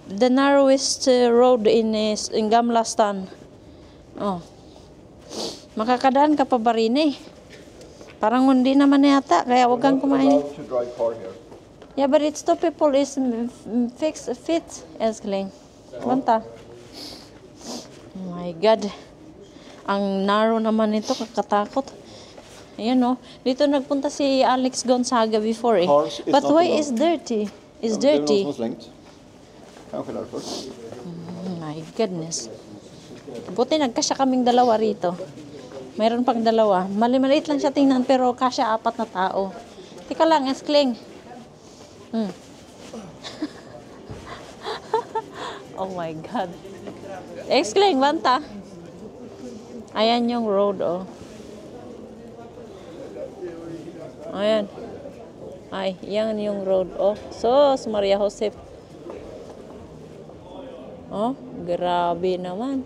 The narrowest road in Gamla Stan. Makakadaan ka pa ba rin eh? Parang hindi naman yata, kaya wag kang kumain. To drive car here. Yeah, but it's the people is fit, Eskling. Banta. Oh my God. Ang narrow naman ito, kakatakot. Ayan dito nagpunta si Alex Gonzaga before eh. Cars is But not why allowed. is dirty? It's Det är någon dirty. som har slängt. Kanske därför. Oh my goodness. Buti nagkasya kaming dalawa rito. Mayroon pang dalawa. Maliit lang siya tingnan pero kasya 4 na tao. Tika lang, Eskling. Oh my God. Eskling, banta. Ayan yung road, Ayan. Ay, yan yung road, Sos, Maria Josep. Grabe naman.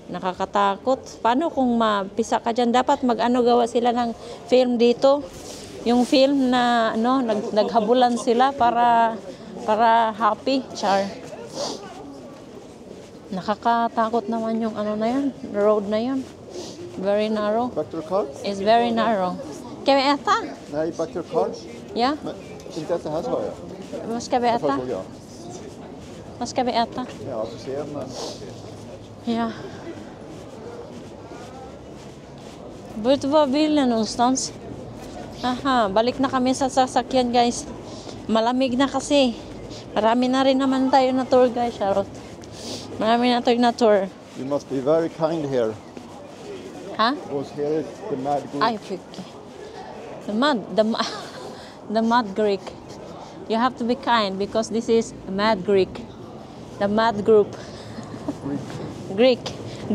Nakakatakot. Paano kung mapisa ka dyan? Dapat gawa sila ng film dito. Yung film na, naghabulan sila para happy, char. Nakakatakot naman yung na yan, road na yan. Very narrow. Back to the car? It's very narrow. Ska vi äta? Nej, back to the car. Ja, Men inte ens det här sa jag. vad ska vi Det äta? föreslog jag. Vad ska vi äta? Ja, får se men... Ja. Vet du var bilen någonstans? Aha, balik na kami sa sasakyan, guys. Malamig na kasi. Marami na rin naman tayo na tour, guys, Charot. Marami na tayo na tour. You must be very kind here. Ha? Because here is the mad group. Ay, fuck. The mad Greek. You have to be kind because this is a mad Greek. The mad group. Greek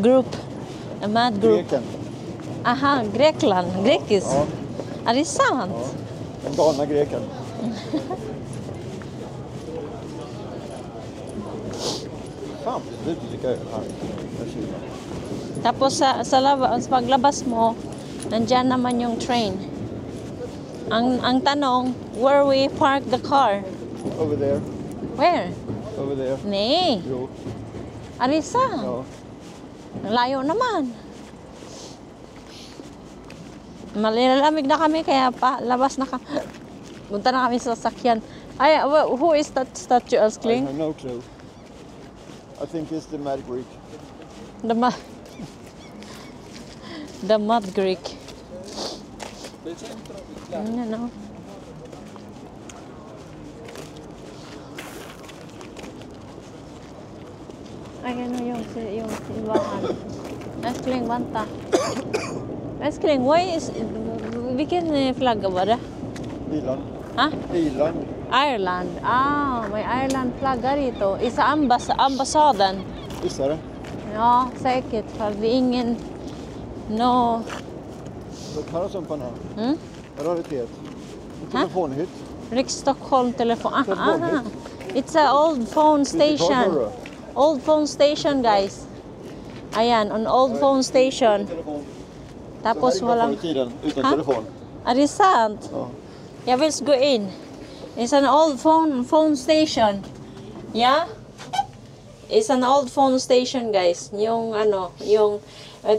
group. A mad group. Greken. Aha, Grekland. Grekis. Ja. Är det sant? Ja. Den galna greken. Fan, det är lite kul här. Tapos paglabas mo, nandyan naman yung train. Ang tanong, where we park the car? Over there. Where? Over there. Nee. Jo. Arisa. Ja. Layo naman. Malalamig na kami kaya labas na kami. Punta na kami sa sakyan. Ay, who is that statue, I Eskling? have no clue. I think it's the mad Greek. The mud Greek. No. Ay, ano yung simbahan. Eskling, banta. Eskling, why is... Vilken flagga var det? Irland. Ha? Irland. Ireland. May Ireland flagga rito. Isa ambassaden. Visst är det? Ja, säkert. För vi ingen... No... Vad kallas de på den här? Mm? Raritet. En telefonhytt. Riksstockholm telefon. Telefonhytt. It's a old phone Vilket tal har station. du? Old phone station, guys. Ayan, an old phone station. Tapos Så här är det förr walang... i tiden, utan Ha? telefon. Är det sant? Ja. Jag vill gå in. It's an old phone station. Yeah? It's an old phone station, guys. Yung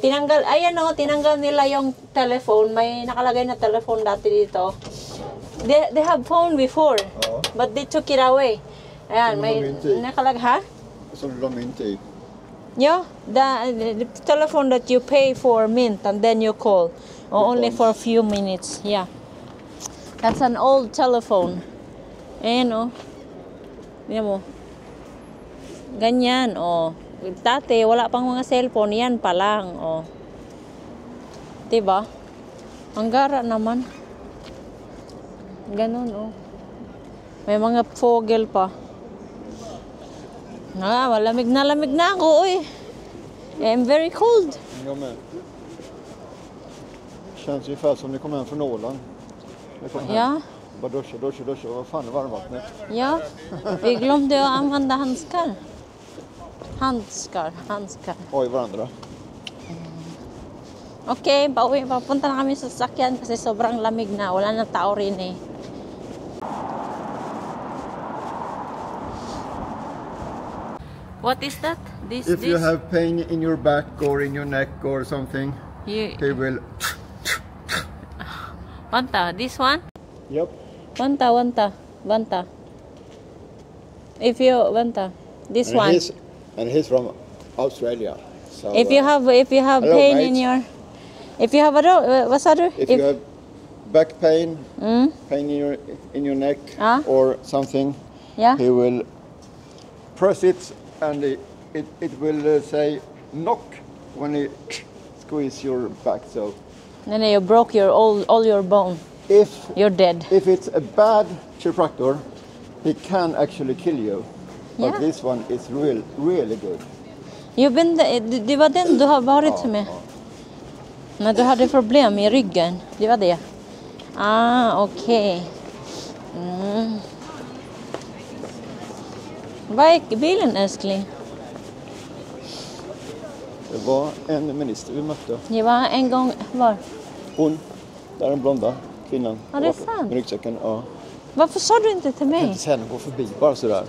tinanggal, ayan o, tinanggal nila yung telephone. May nakalagay na telephone dati dito. They have phone before, but they took it away. Ayan, may nakalagay, ha? Som du la mynt i. Yeah, the telephone that you pay for mint and then you call. Only for a few minutes. Yeah. That's an old telephone. Ayan o. Yan mo. Ganyan, oh. Dati, wala pang mga cellphone. Yan pa lang, oh. Diba? Ang gara naman. Ganon, oh. May mga fogel pa. Malamig na ako, oy. I'm very cold. Jag med. Känns ungefär som ni kommer hem från Åland. Ja. Bara duscha. Vad fan är varmvattnet? Ja. Vi glömde att använda handskar. Handskar. Oj, varandra. Okay, papunta na kami sa sasakyan kasi sobrang lamig na. Wala na tao rin eh. What is that? If you have pain in your back or in your neck or something, they will... Wanta, this one? Yep. Wanta. If you wanta, this And one. He's from Australia. So, If you have hello, pain mate. in your, if you have what's other? If you have back pain, pain in your neck or something, Yeah. he will press it and it will say knock when he squeeze your back. So Then you broke your all your bone. You're dead. if it's a bad chiropractor, he can actually kill you. But Yeah. this one is really good. You've been det var den du har varit med. När du hade problem i ryggen. Det var det. Okej. Vad är bilen, älskling? Det var en minister vi mötte. Det var en gång var. Hon, där den blonda kvinnan. Ja, det är sant. Med ryggsäcken, ja. Varför sa du inte till Jag kan mig? inte säga henne gå förbi bara sådär.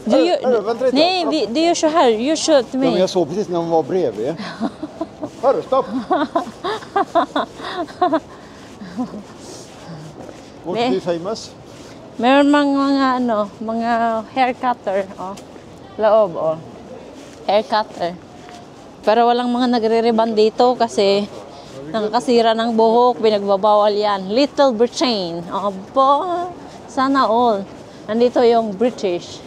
Du gör, vänta lite. nej, du gör så här. You should till Ja, men mig. jag såg precis när hon var bredvid. Hörru, stopp! Want to be famous? Meron mga hair cutter, loob, hair cutter. Pero walang mga nagre-reban dito kasi nakakasira ng buhok, pinagbabawal yan. Little Britain, sana all. Nandito yung British,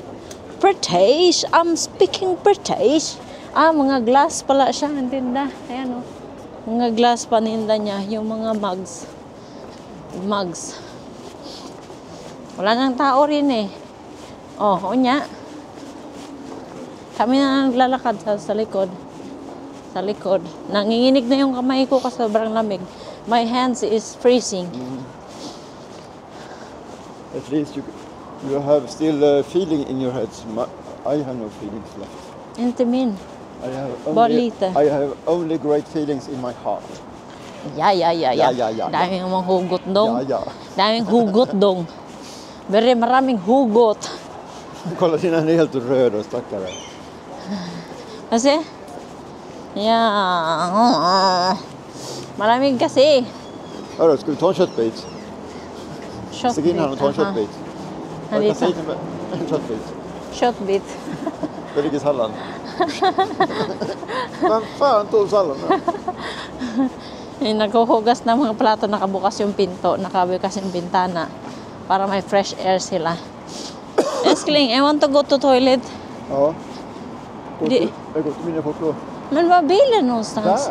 I'm speaking British. Mga glass pala siya, tinda. Ayan, mga glass paninda niya, yung mga mugs. Wala nang tao rin eh. Unya. Kami na naglalakad sa likod. Sa likod. Nanginginig na yung kamay ko kasi sobrang lamig. My hands is freezing. At least you have still feeling in your heads. I have no feelings left. Inte min. I have only great feelings in my heart. Ja. Ja. Daming mga hugot dong. Ja. Daming hugot dong. Maraming hugot. Kolla din, han är helt röd och stackare. Kasi? Maraming kasi. Hörru, ska vi ta en köttbit? Stig in här och ta en köttbit. Jag kan säga till en köttbit. Köttbit. Det ligger sallad. Men fan tog salladen? Naghuhugas ng mga plato, nakabukas yung pinto, nakabukas yung bintana para may fresh air sila. Eskling, I want to go to toilet. Ja. Jag går till mina foto. Men var bilen någonstans?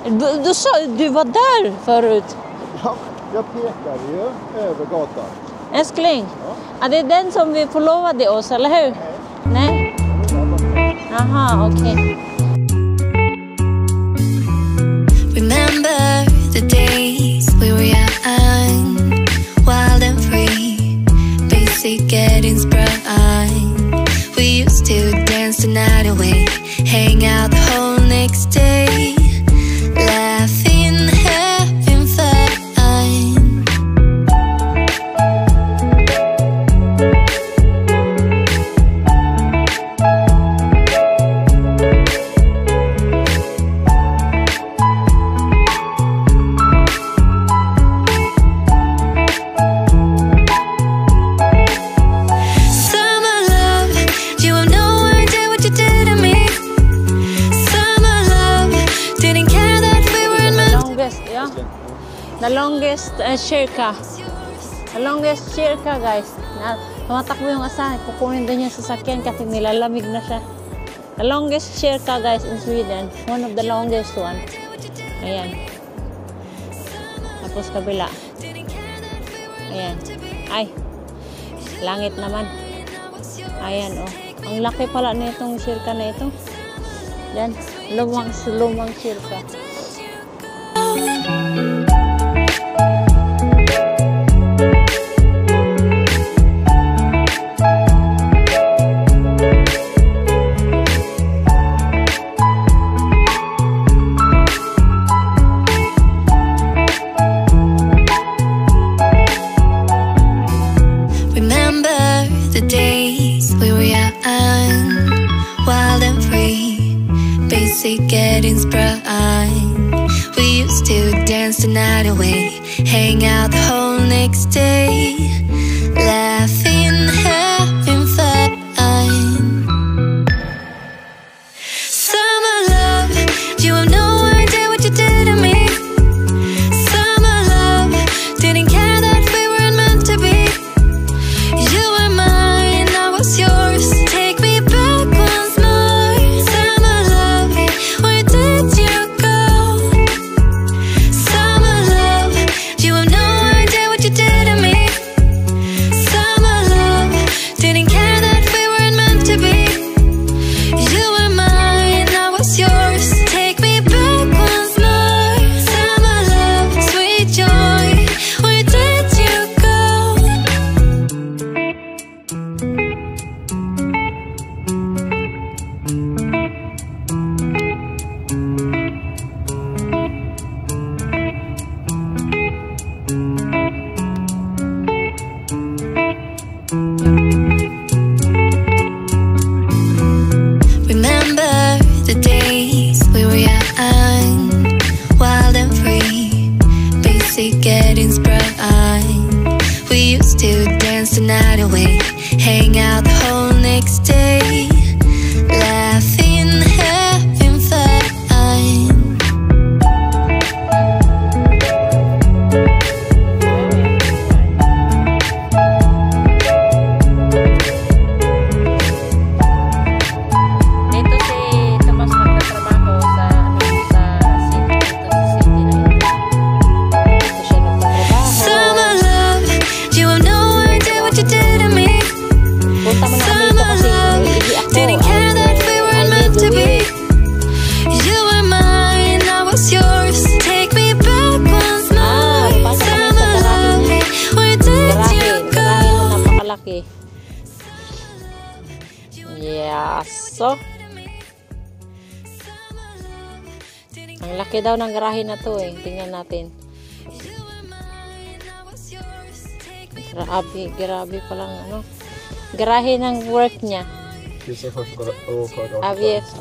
Där. Du sa, du var där förut. Ja, jag pekar ju över gatan. Eskling, det är den som vi förlovade oss, eller hur? Nej? Aha, okej. Remember the days we were young, wild and free, basic getting sprung. We used to dance the night away, hang out the whole next day, laughing, having fun. The longest shirka. The longest shirka, guys. Tumatakbo yung asahan. Kukunin din niya sa sasakyan kasi nilalamig na siya. The longest shirka, guys, in Sweden. One of the longest one. Ayan. Tapos kabila. Ayan. Ay. Langit naman. Ayan, oh. Ang laki pala nitong shirka na ito. Yan. Lumang shirka. Getting sprung. We used to dance the night away, hang out the whole next day, laughing, having fun. Summer love, you have no idea what you did to me. Summer love, didn't care that we weren't meant to be. You were mine, I was yours. Take me back once more. Summer love, where did you go? Summer love, you have no idea what you did to me. Summer love, didn't care that we weren't meant to be. You were mine, I was yours. Take me back once more. Summer love, sweet joy, where did you go? Remember the days we were young, wild and free, basic getting sprung. We used to dance the night away, hang out the whole next day, laughing, having fun. Dito si Tomas nagtatrabaho sa city, dito sa city na ito. Dito siya nagtatrabaho. Summer love, you have no idea what you did to me. Punta mo na kami dito kasi hindi ako. Didn't care that we weren't meant to be. You were mine, I was yours. Take me back once more. Pasok kami sa Summer garahe love, niya. where did you Garahe go? na napakalaki. Yes. So, ang laki daw ng garahe na to eh. Tingnan natin. Grabe palang ano. Garahe ng work niya. Avgift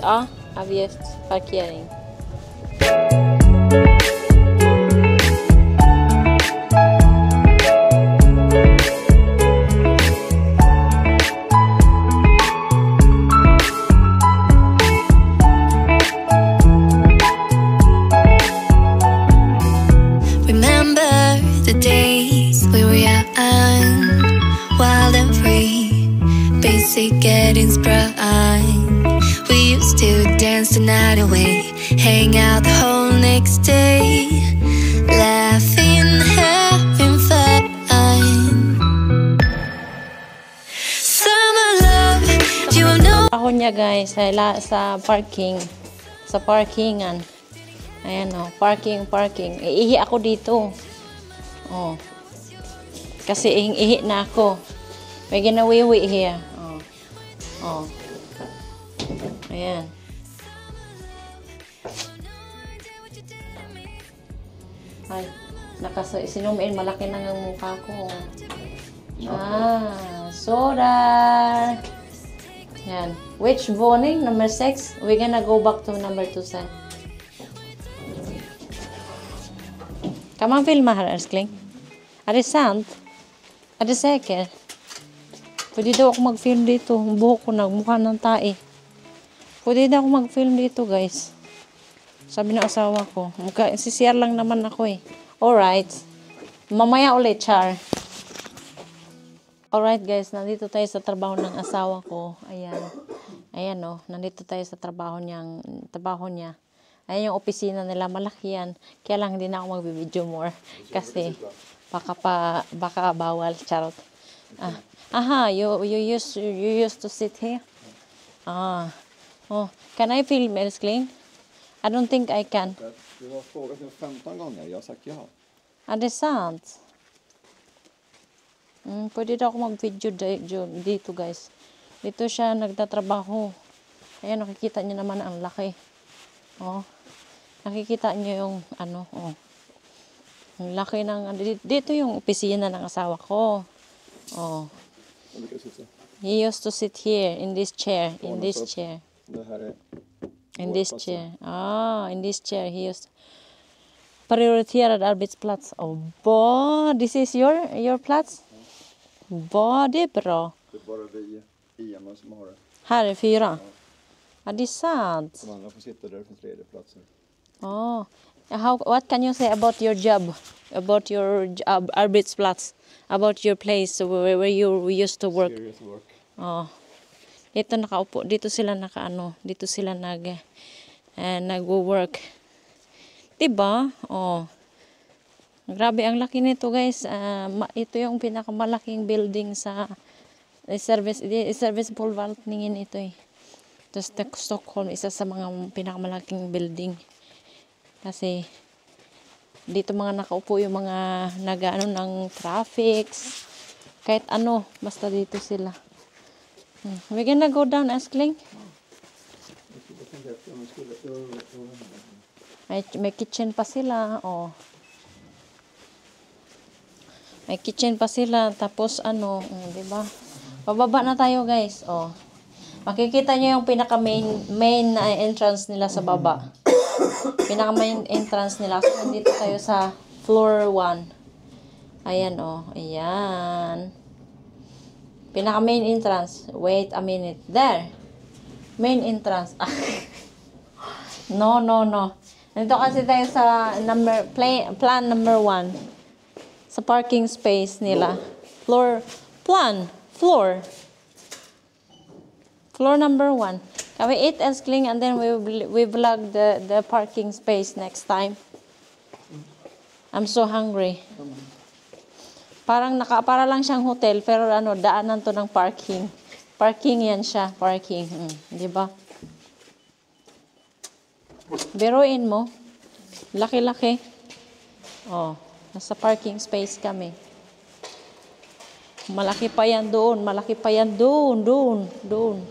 parkering. Remember the days we were young, wild and free, basic getting sprung. We used to dance the night away, hang out the whole next day, laughing, having fun. Summer love, you have no. Ako niya guys sa parking. Sa parkingan. Ayan o, parking. Iihi ako dito. Oh. Kasi ihi na ako. May ginawiwi here. Oh. Ayan. Ay, sinum in, malaki na ng mukha ko. Soda. Yan. Which morning? Number 6. We're gonna go back to number 2 sen. Kan man filma här älskling? Är det sant? Är det säker? Pwede daw ako mag-film dito. Ang buhok ko nagmukha ng tae. Pwede daw ako mag-film dito guys. Sabi ng asawa ko. Sisiyar lang naman ako eh. Alright. Mamaya ulit, Char. Alright guys, nandito tayo sa trabaho ng asawa ko. Ayan. Ayan oh, nandito tayo sa trabaho niya. Ayan yung opisina nila, malaki yan. Kaya lang hindi na ako mag-video more. Kasi baka bawal, charot. You used to sit here? Oh, can I film älskling? I don't think I can. Du har frågat mig 15 gånger, jag har sagt ja. Det är sant. Pwede daw ako mag-video dito guys. Dito siya nagtatrabaho. Ayan, nakikita niyo naman ang laki. Oh. Nakikita niyo yung ano, oh. Ang laki ng, dito yung opisina ng asawa ko. Oh. He used to sit here, in this chair, in this chair. In this chair. In this chair. He used prioriterad arbetsplats. Oh, this is your plats? Det är bra. Det är bara vi i Emma som har det. Här är 4. Ja, det är sant. De andra får sitta där från tredje platsen. What can you say about your job? About your job, arbetsplats? About your place where you used to work? Serious work. Dito nakaupo. Dito sila dito sila nag-work. Diba? Grabe, ang laki nito guys. Ito yung pinakamalaking building sa service förvaltningen ito eh. Ito Stockholm, isa sa mga pinakamalaking building. Kasi dito mga nakaupo yung mga nag-ano ng traffics. Kahit ano, basta dito sila. We're gonna go down, älskling. May kitchen pa sila, May kitchen pa sila, tapos di ba? Pababa na tayo, guys, Makikita niyo yung pinaka main na entrance nila sa baba. Pinaka main entrance nila. So, nandito tayo sa floor 1. Ayan, ayan. Pinaka main entrance. Wait a minute. There. Main entrance. No. Nandito kasi tayo sa plan number 1. Sa parking space nila. Floor number 1. Can we eat älskling and then we vlog the parking space next time? I'm so hungry. Para lang siyang hotel pero daanan to ng parking. Parking yan siya, parking. 'Di ba? Biruin mo. Laki-laki. Nasa parking space kami. Malaki pa yan doon. Doon.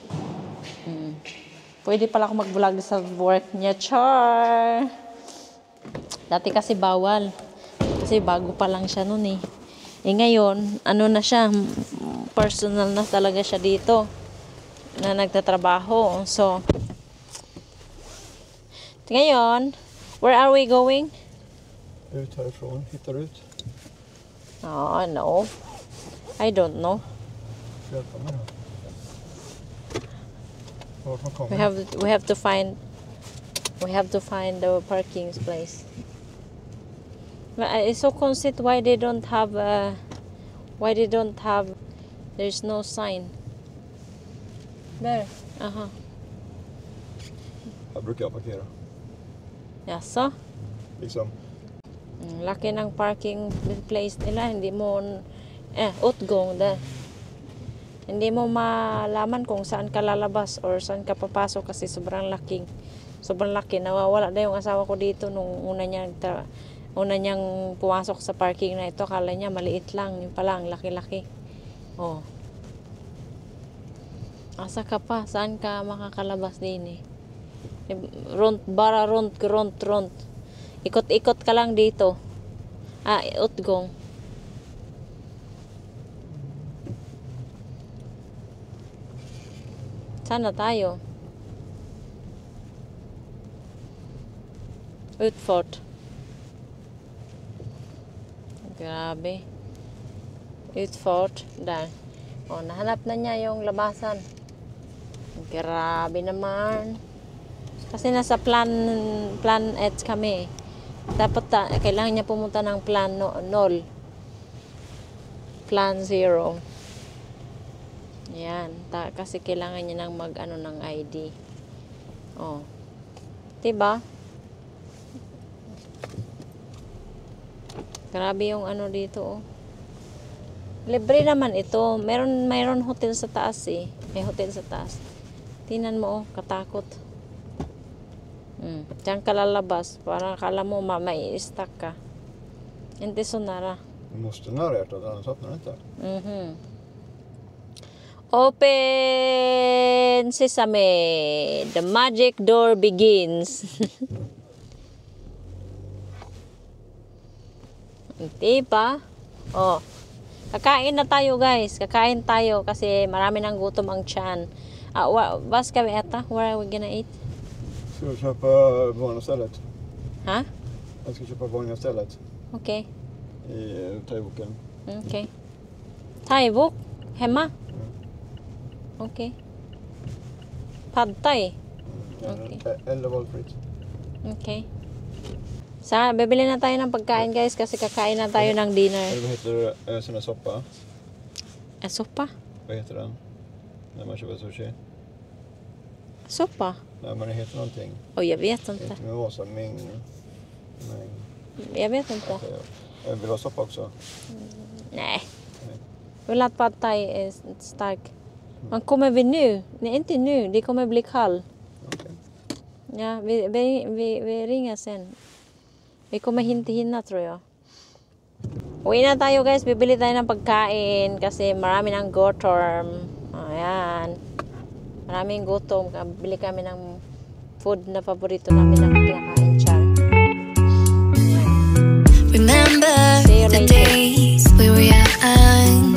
Pwede pala ako mag-vlog sa work niya. Char! Dati kasi bawal. Kasi bago pa lang siya noon eh. Ngayon, na siya, personal na talaga siya dito. Na nagtatrabaho. So, ngayon, where are we going? Ut härifrån, hittar ut. No. I don't know. Hjälpa mig då. Vart man kommer. We have to find the parking place. But it's so konstigt why they don't have there's no sign. There. Här brukar jag parkera. Jaså? Liksom. Laki ng parking place nila, hindi mo utgång there. Hindi mo malaman kung saan ka lalabas or saan ka papasok kasi sobrang laki. Nawawala na yung asawa ko dito nung una niyang pumasok sa parking na ito. Akala niya maliit lang, yung pala ang laki-laki. Asa ka pa? Saan ka makakalabas din eh? Runt. Ikot-ikot ka lang dito. Utgång. Sana tayo. Utfort. Grabe. Utfort. There. Nahanap na niya yung labasan. Grabe naman. Kasi nasa plan 8 kami. Dapat kailangan niya pumunta ng plan 0. Plan 0. Yan. Kasi kailangan niya ng mag-ano ng ID. Oh. Diba? Grabe yung ano dito, oh. Libre naman ito. Mayroon hotel sa taas eh. May hotel sa taas. Tingnan mo, oh. Katakot. Diyan ka lalabas. Parang akala mo mai-stuck ka. Inte så nära. Du måste nära hjärtat, annars öppnar det inte. Open sesame. The magic door begins. Hindi pa. Oh. Kakain na tayo, guys. Kakain tayo kasi marami nang gutom ang tiyan. Vad ska vi äta? Where are we gonna eat? Ska du köpa vagn istället? Ha? Jag ska köpa vagn istället. Okay. I thaiboken. Okay. Thaibok? Hemma? Okay. Pad thai? Okay. Eller valfritt. Okay. Bibili na tayo ng pagkain, guys, kasi kakain na tayo ng dinner. Eller vad heter det? Sån här soppa? Soppa? Vad heter den? När man köper sushi? Soppa? Nej, men det heter någonting. Oh, jag vet inte. Inte med rosa, ming. Jag vet inte. Jag vill ha soppa också. Nej. Vill att pad thai är stark. Men kommer vi nu? Nej, inte nu. Det kommer bli kall. Okay. Ja, vi ringer sen. Vi kommer inte hinna, tror jag. Uwi na tayo, guys. Bibili tayo ng pagkain kasi marami ng gutom. Ayan. Maraming gutom. Bili kami ng food na paborito namin na kinakain, char. Remember the days we were young,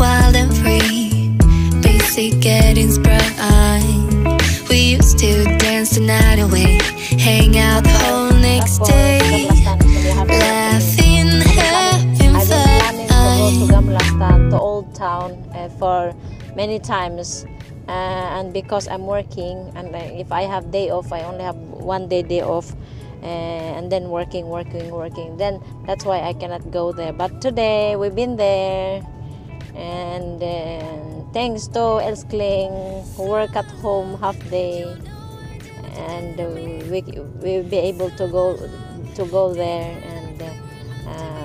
wild and free, basic getting sprung. We used to dance the night away, hang out the whole next day, laughing, having fun. To Old Town for many times, and because I'm working, and if I have day off, I only have 1 day off. And then working, then that's why I cannot go there. But today we've been there, and thanks to Elskling who work at home half day, and we'll be able to go there and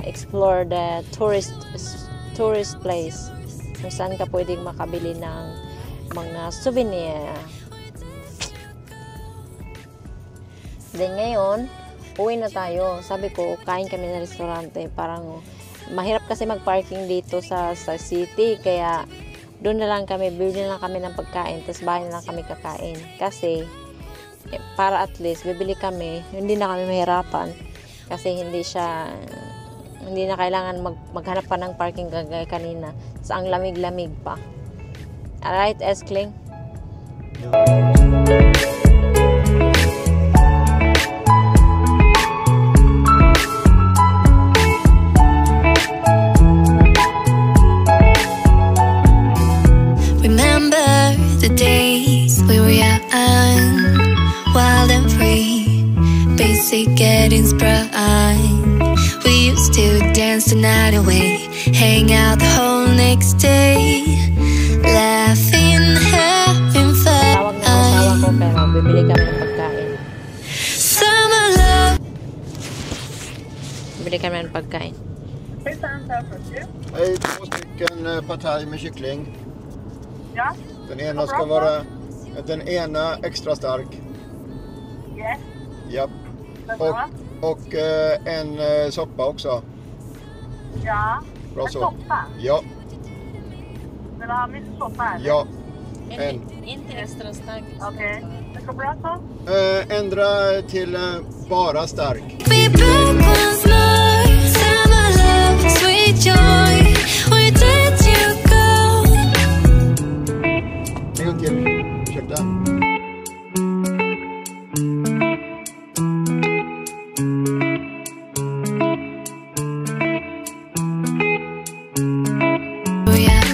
explore the tourist place kung saan ka pwedeng makabili ng mga souvenir. Then ngayon, uwi na tayo. Sabi ko, kain kami ng restaurante. Parang mahirap kasi mag-parking dito sa city. Kaya doon na lang kami, bibili na lang kami ng pagkain. Tapos bahay na lang kami kakain. Kasi para at least, bibili kami. Hindi na kami mahirapan. Kasi hindi na kailangan maghanap pa ng parking gagaya kanina. Sa ang lamig-lamig pa. Alright, Eskling? The days we were young, wild and free, basic getting sprung. We used to dance the night away, hang out the whole next day, laughing, having fun. Tawag na asawa ko pero bibili kami ng pagkain. Summer love. Bibili kami ng pagkain. Hej, 2 stycken pad thai med kyckling. Ja. Den ena ska vara extra stark. Yes. Japp. Och en soppa också. Ja. Bra En så. soppa. Ja, Vill du ha mycket soppa? Eller? ja. En. Inte extra stark. Okej. Det går bra så? Ändra till bara stark. We broke once more. Summer love, sweet joy. Where did you go? En gång till. Ursäkta. We are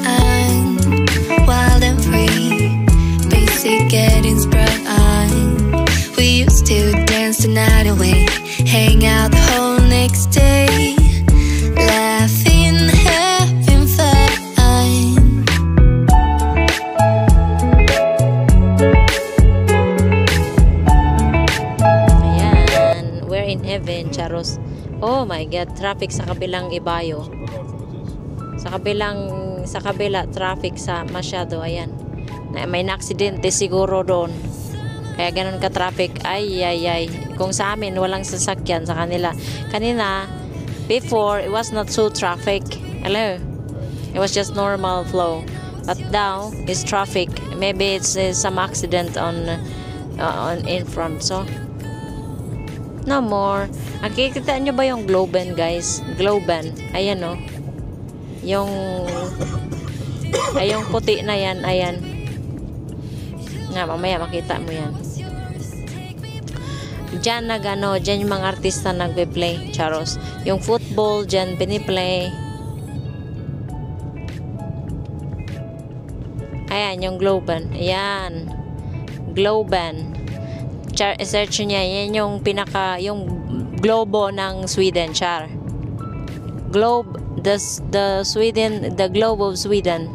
wild and free, basic getting sprung. We used to dance the night away, hang out the whole next day, laughing, having fun. Ayan, we're in heaven, Charos. Oh my God, traffic sa kabilang Ibayo. Sa kabila, traffic sa masyado, ayan. May na-aksidente siguro doon. Kaya ganun ka-traffic. Ay. Kung sa amin, walang sasakyan sa kanila. Kanina, before, it was not so traffic. Hello? It was just normal flow. But now, it's traffic. Maybe it's some accident on in front. So, no more. Nakikita nyo ba yung Globen, guys? Globen. Ayan, oh. Yung puti na yan, ayan. Nga, mamaya makita mo yan. Diyan diyan yung mga artista nagpe-play, Charos. Yung football, diyan piniplay. Ayan, yung Globen. Ayan. Globen. Search niya, yan yung yung globo ng Sweden, Char. Globe, the globe of Sweden.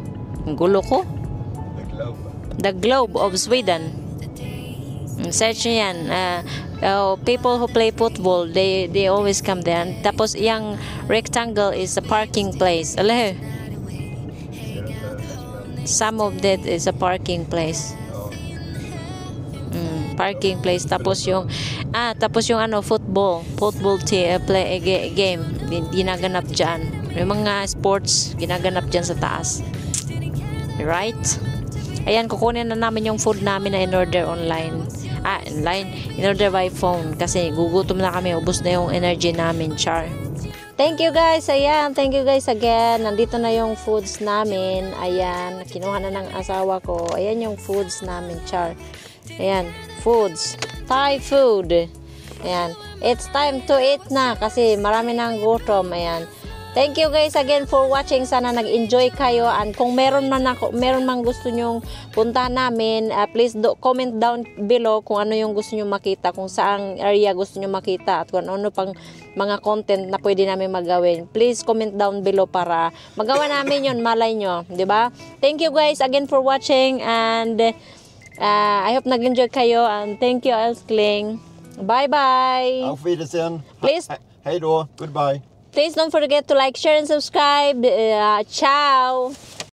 Ang gulo ko. The globe of Sweden. Search nyo yan. People who play football, they always come there. Tapos yung rectangle is a parking place. Alam? Some of that is a parking place. Parking place. Tapos yung football play game ginaganap dyan. Yung mga sports ginaganap dyan sa taas, right? Ayan, kukunin na namin yung food namin na in-order online. In-order by phone kasi gugutom na kami, ubos na yung energy namin, Char. Thank you guys, ayan, thank you guys again. Nandito na yung foods namin. Ayan, kinuha na ng asawa ko. Ayan yung foods namin, Char. Ayan, foods, Thai food. Ayan, it's time to eat na kasi marami nang gutom. Ayan, thank you guys again for watching. Sana nag-enjoy kayo, and kung meron mang gusto nyong puntahan namin, please comment down below kung ano yung gusto nyong makita, kung saang area gusto nyong makita, at kung ano pang mga content na pwede namin magawin. Please comment down below para magawa namin yun, malay nyo, di ba? Thank you guys again for watching, and I hope nag-enjoy kayo, and thank you, Elskling. Bye-bye. Auf Wiedersehen. Please. Hej då. Goodbye. Please don't forget to like, share, and subscribe. Ciao.